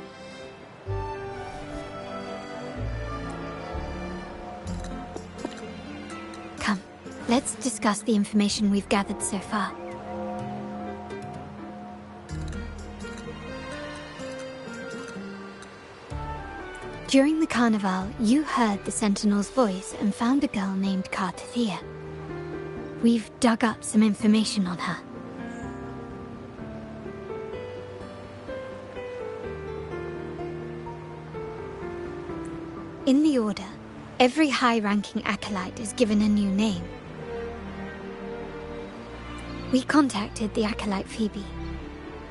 Come, let's discuss the information we've gathered so far. During the Carnival, you heard the Sentinel's voice and found a girl named Kapitel. We've dug up some information on her. In the Order, every high-ranking acolyte is given a new name. We contacted the acolyte Phoebe.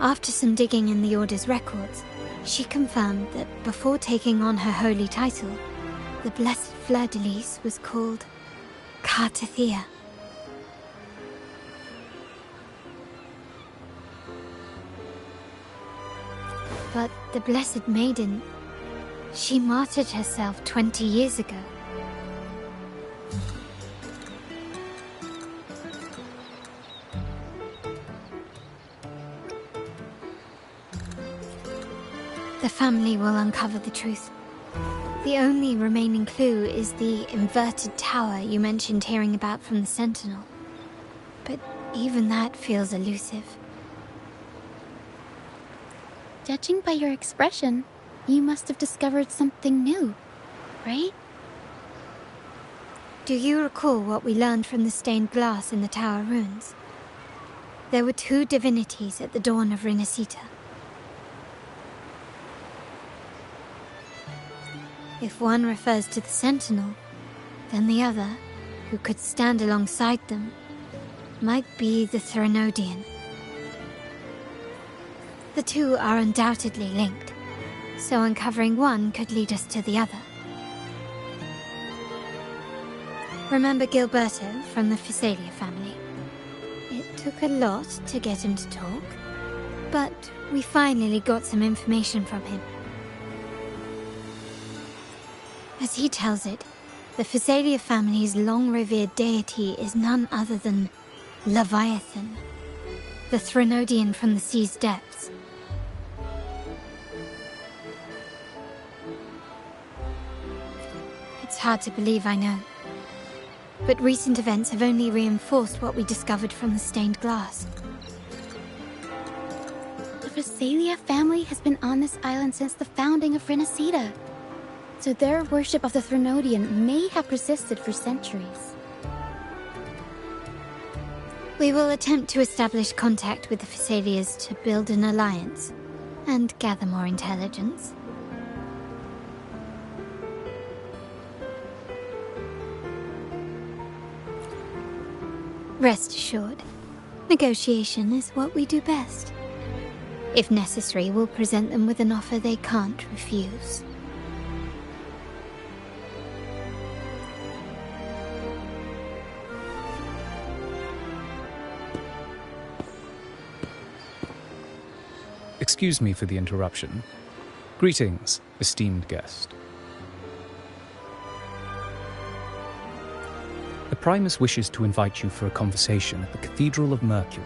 After some digging in the Order's records, she confirmed that before taking on her holy title, the blessed fleur-de-lis was called Kapitel. But the Blessed Maiden, she martyred herself 20 years ago. The family will uncover the truth. The only remaining clue is the inverted tower you mentioned hearing about from the Sentinel. But even that feels elusive. Judging by your expression, you must have discovered something new, right? Do you recall what we learned from the stained glass in the tower ruins? There were 2 divinities at the dawn of Renacita. If one refers to the Sentinel, then the other, who could stand alongside them, might be the Threnodian. The 2 are undoubtedly linked, so uncovering one could lead us to the other. Remember Gilberto from the Physalia family? It took a lot to get him to talk, but we finally got some information from him. As he tells it, the Physalia family's long-revered deity is none other than Leviathan, the Threnodian from the sea's depths. It's hard to believe, I know. But recent events have only reinforced what we discovered from the stained glass. The Physalia family has been on this island since the founding of Renacita, so their worship of the Threnodian may have persisted for centuries. We will attempt to establish contact with the Physalias to build an alliance and gather more intelligence. Rest assured, negotiation is what we do best. If necessary, we'll present them with an offer they can't refuse. Excuse me for the interruption. Greetings, esteemed guest. The Primus wishes to invite you for a conversation at the Cathedral of Mercury.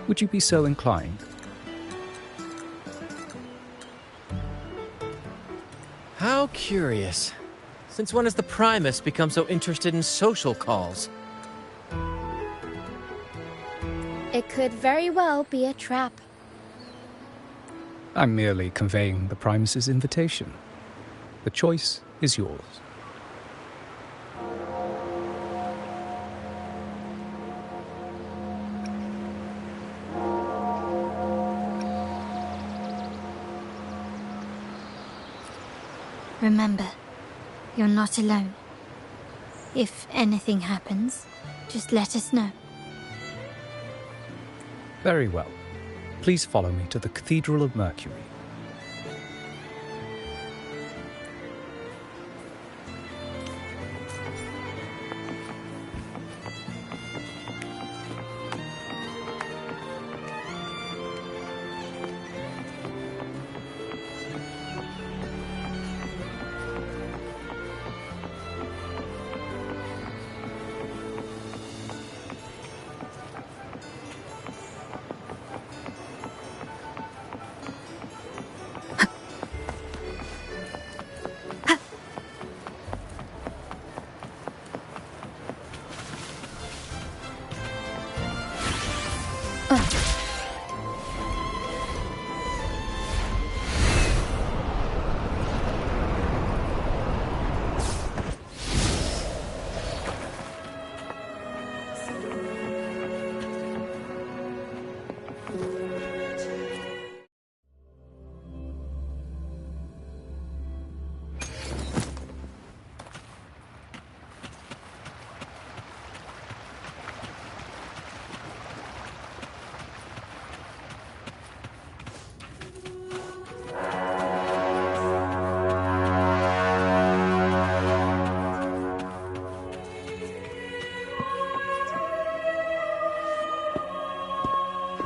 Would you be so inclined? How curious. Since when has the Primus become so interested in social calls? It could very well be a trap. I'm merely conveying the Primus's invitation. The choice is yours. Remember, you're not alone. If anything happens, just let us know. Very well. Please follow me to the Cathedral of Mercury.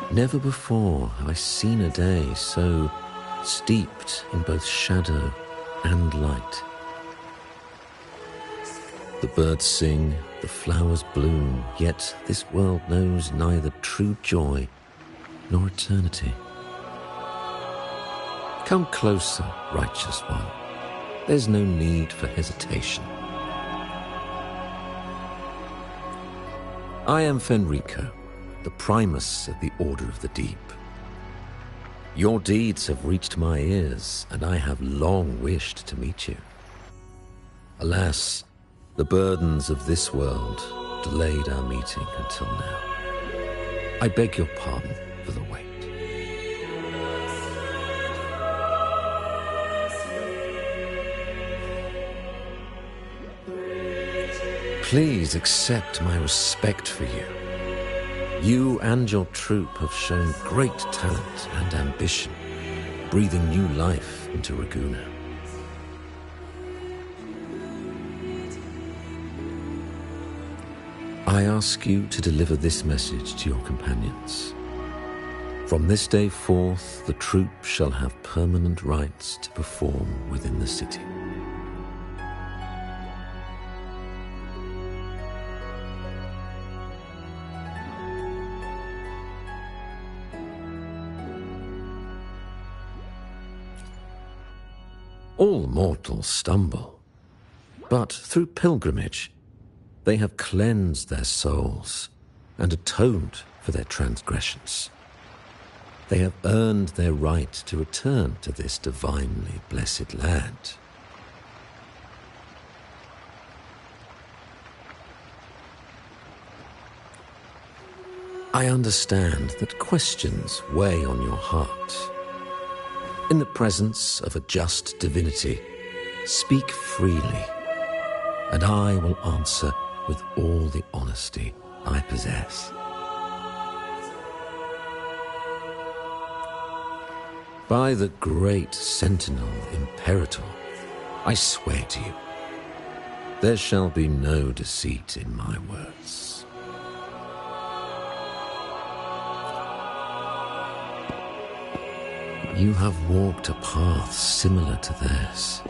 Never before have I seen a day so steeped in both shadow and light. The birds sing, the flowers bloom, yet this world knows neither true joy nor eternity. Come closer, righteous one. There's no need for hesitation. I am Fenrico, the Primus of the Order of the Deep. Your deeds have reached my ears, and I have long wished to meet you. Alas, the burdens of this world delayed our meeting until now. I beg your pardon for the wait. Please accept my respect for you. You and your troop have shown great talent and ambition, breathing new life into Ragusa. I ask you to deliver this message to your companions. From this day forth, the troop shall have permanent rights to perform within the city. All mortals stumble, but through pilgrimage, they have cleansed their souls and atoned for their transgressions. They have earned their right to return to this divinely blessed land. I understand that questions weigh on your heart. In the presence of a just divinity, speak freely, and I will answer with all the honesty I possess. By the great Sentinel Imperator, I swear to you, there shall be no deceit in my words. You have walked a path similar to theirs.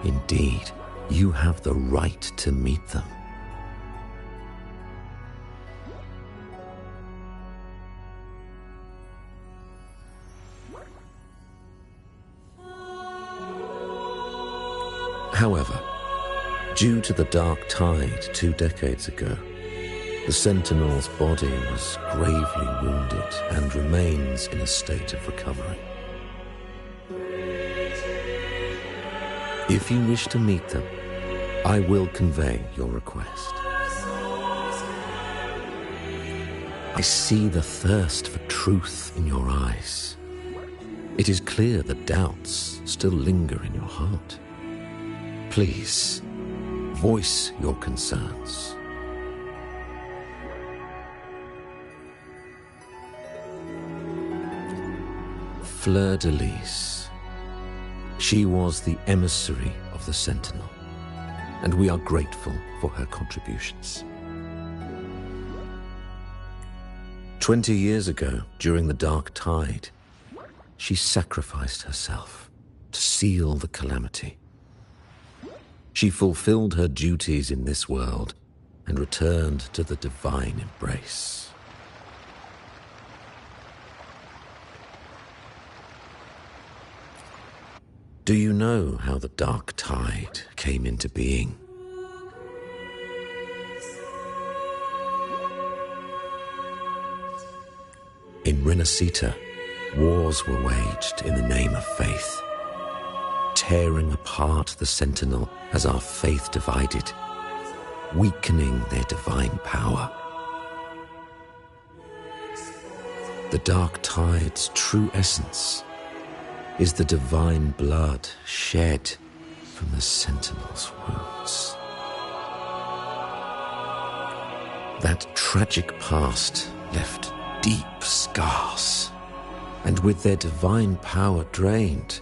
Indeed, you have the right to meet them. However, due to the Dark Tide 2 decades ago, the Sentinel's body was gravely wounded and remains in a state of recovery. If you wish to meet them, I will convey your request. I see the thirst for truth in your eyes. It is clear that doubts still linger in your heart. Please, voice your concerns. Fleur-de-Lis. She was the emissary of the Sentinel, and we are grateful for her contributions. 20 years ago, during the Dark Tide, she sacrificed herself to seal the calamity. She fulfilled her duties in this world and returned to the divine embrace. Do you know how the Dark Tide came into being? In Renacita, wars were waged in the name of faith, tearing apart the Sentinel as our faith divided, weakening their divine power. The Dark Tide's true essence is the divine blood shed from the Sentinel's wounds. That tragic past left deep scars, and with their divine power drained,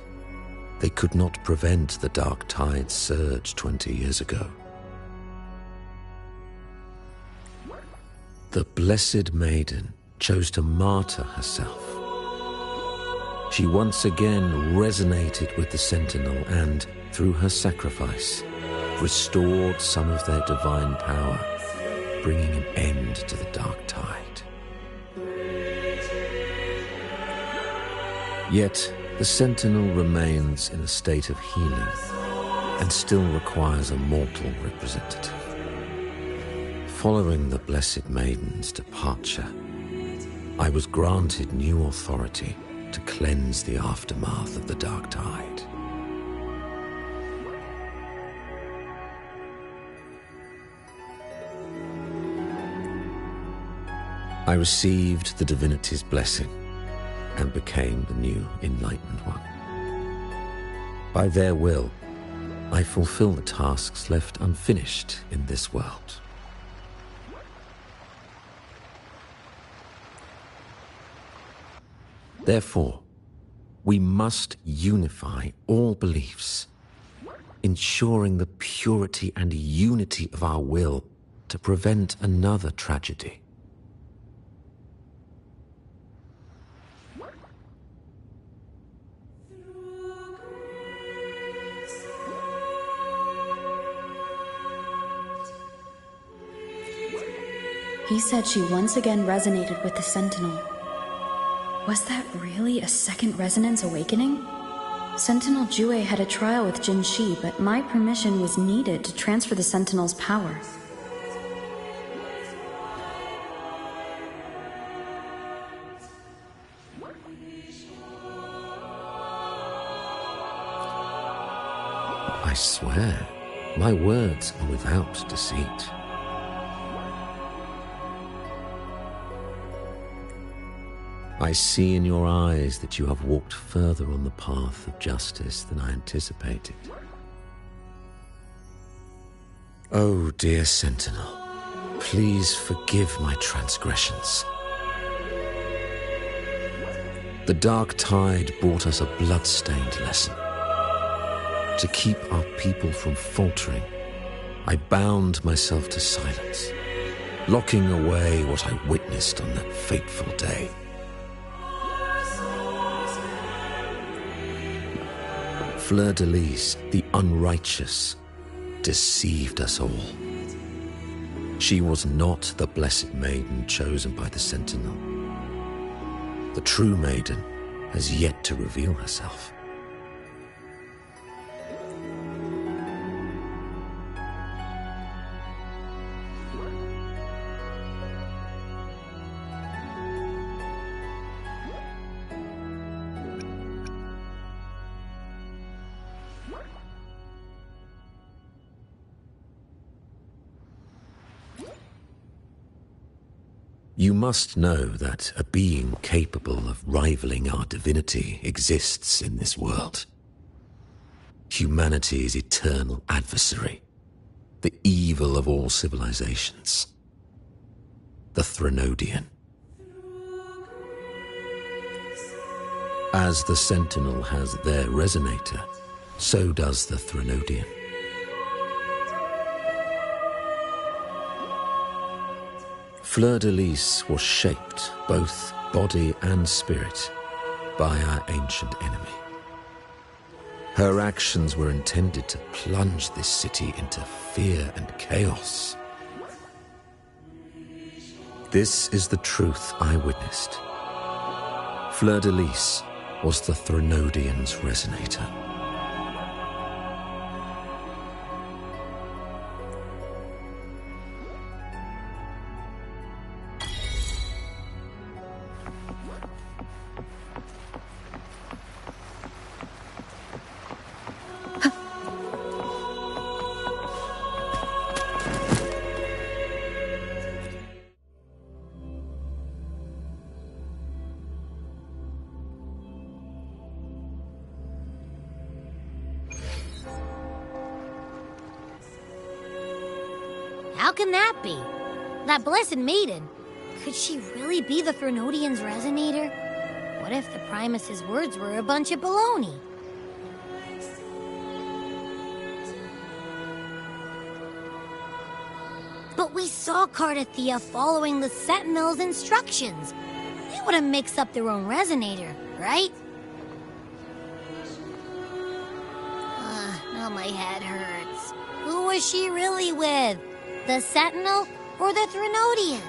they could not prevent the Dark Tide's surge 20 years ago. The Blessed Maiden chose to martyr herself. She once again resonated with the Sentinel and, through her sacrifice, restored some of their divine power, bringing an end to the Dark Tide. Yet, the Sentinel remains in a state of healing and still requires a mortal representative. Following the Blessed Maiden's departure, I was granted new authority to cleanse the aftermath of the Dark Tide. I received the divinity's blessing and became the new Enlightened One. By their will, I fulfill the tasks left unfinished in this world. Therefore, we must unify all beliefs, ensuring the purity and unity of our will to prevent another tragedy. He said she once again resonated with the Sentinel. Was that really a second resonance awakening? Sentinel Jue had a trial with Jin Shi, but my permission was needed to transfer the Sentinel's power. I swear, my words are without deceit. I see in your eyes that you have walked further on the path of justice than I anticipated. Oh, dear Sentinel, please forgive my transgressions. The Dark Tide brought us a blood-stained lesson. To keep our people from faltering, I bound myself to silence, locking away what I witnessed on that fateful day. Fleur-de-Lis, the unrighteous, deceived us all. She was not the blessed maiden chosen by the Sentinel. The true maiden has yet to reveal herself. You must know that a being capable of rivaling our divinity exists in this world. Humanity's eternal adversary, the evil of all civilizations, the Threnodian. As the Sentinel has their resonator, so does the Threnodian. Fleur-de-Lis was shaped, both body and spirit, by our ancient enemy. Her actions were intended to plunge this city into fear and chaos. This is the truth I witnessed. Fleur-de-Lis was the Threnodian's resonator. How can that be? That blessed maiden, could she really be the Threnodian's resonator? What if the Primus's words were a bunch of baloney? But we saw Cardathia following the Sentinel's instructions. They wouldn't mix up their own resonator, right? Now my head hurts. Who was she really with? The Sentinel or the Threnodian?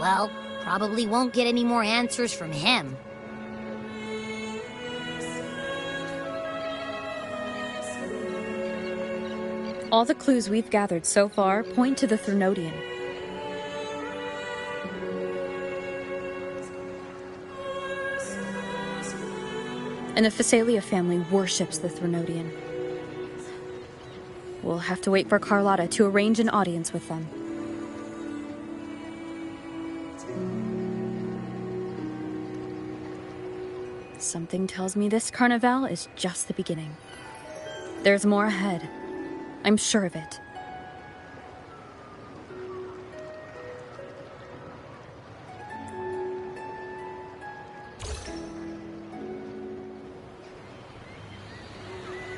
Well, probably won't get any more answers from him. All the clues we've gathered so far point to the Threnodian. And the Phasalia family worships the Threnodian. We'll have to wait for Carlotta to arrange an audience with them. Something tells me this Carnival is just the beginning. There's more ahead. I'm sure of it.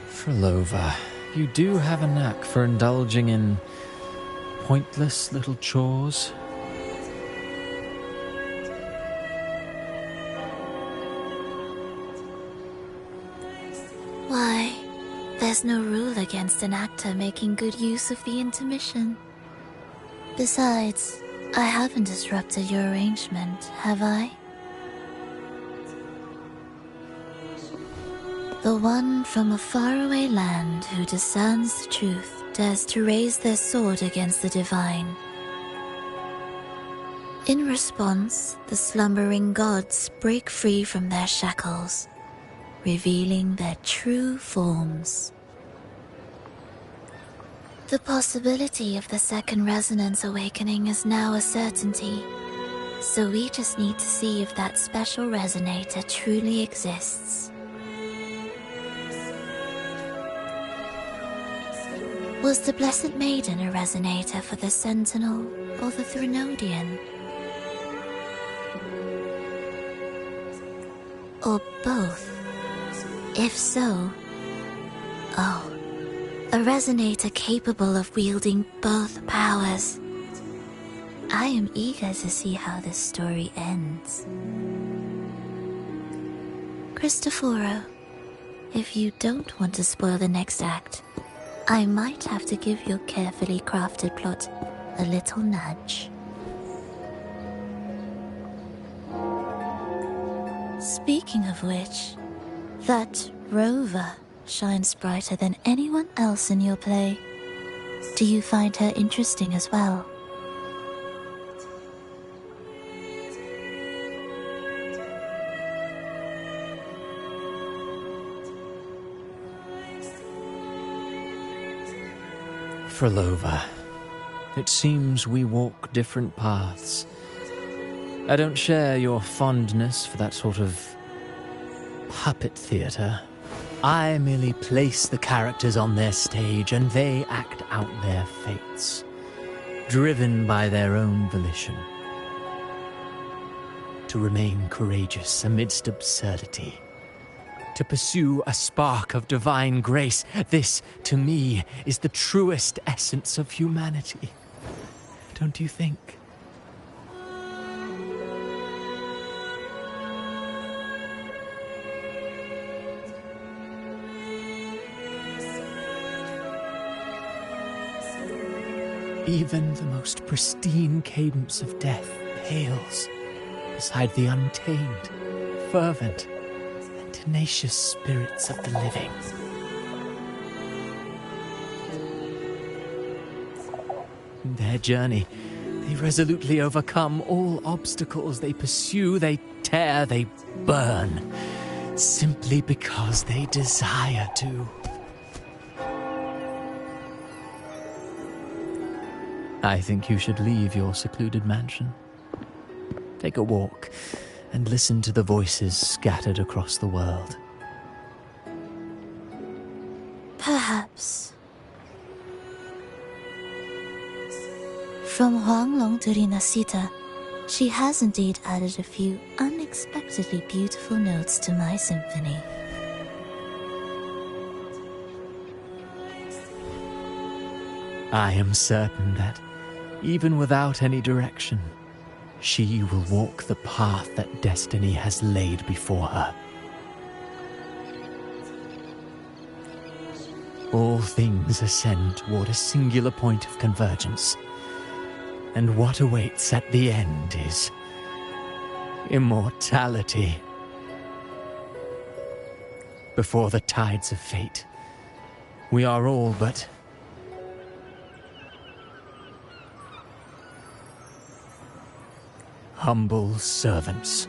Frolova, you do have a knack for indulging in pointless little chores. Why, there's no rule against an actor making good use of the intermission. Besides, I haven't disrupted your arrangement, have I? The one from a faraway land who discerns the truth dares to raise their sword against the divine. In response, the slumbering gods break free from their shackles, revealing their true forms. The possibility of the second resonance awakening is now a certainty, so we just need to see if that special resonator truly exists. Was the Blessed Maiden a resonator for the Sentinel or the Threnodian? Or both? If so, oh, a resonator capable of wielding both powers. I am eager to see how this story ends. Cristoforo, if you don't want to spoil the next act, I might have to give your carefully crafted plot a little nudge. Speaking of which, that Rover shines brighter than anyone else in your play. Do you find her interesting as well? Frolova, it seems we walk different paths. I don't share your fondness for that sort of puppet theatre. I merely place the characters on their stage and they act out their fates, driven by their own volition. To remain courageous amidst absurdity. To pursue a spark of divine grace. This, to me, is the truest essence of humanity. Don't you think? Even the most pristine cadence of death pales beside the untamed, fervent, tenacious spirits of the living. In their journey, they resolutely overcome all obstacles. They pursue, they tear, they burn, simply because they desire to. I think you should leave your secluded mansion. Take a walk and listen to the voices scattered across the world. Perhaps. From Huanglong to Rinasita, she has indeed added a few unexpectedly beautiful notes to my symphony. I am certain that, even without any direction, she will walk the path that destiny has laid before her. All things ascend toward a singular point of convergence, and what awaits at the end is immortality. Before the tides of fate, we are all but humble servants.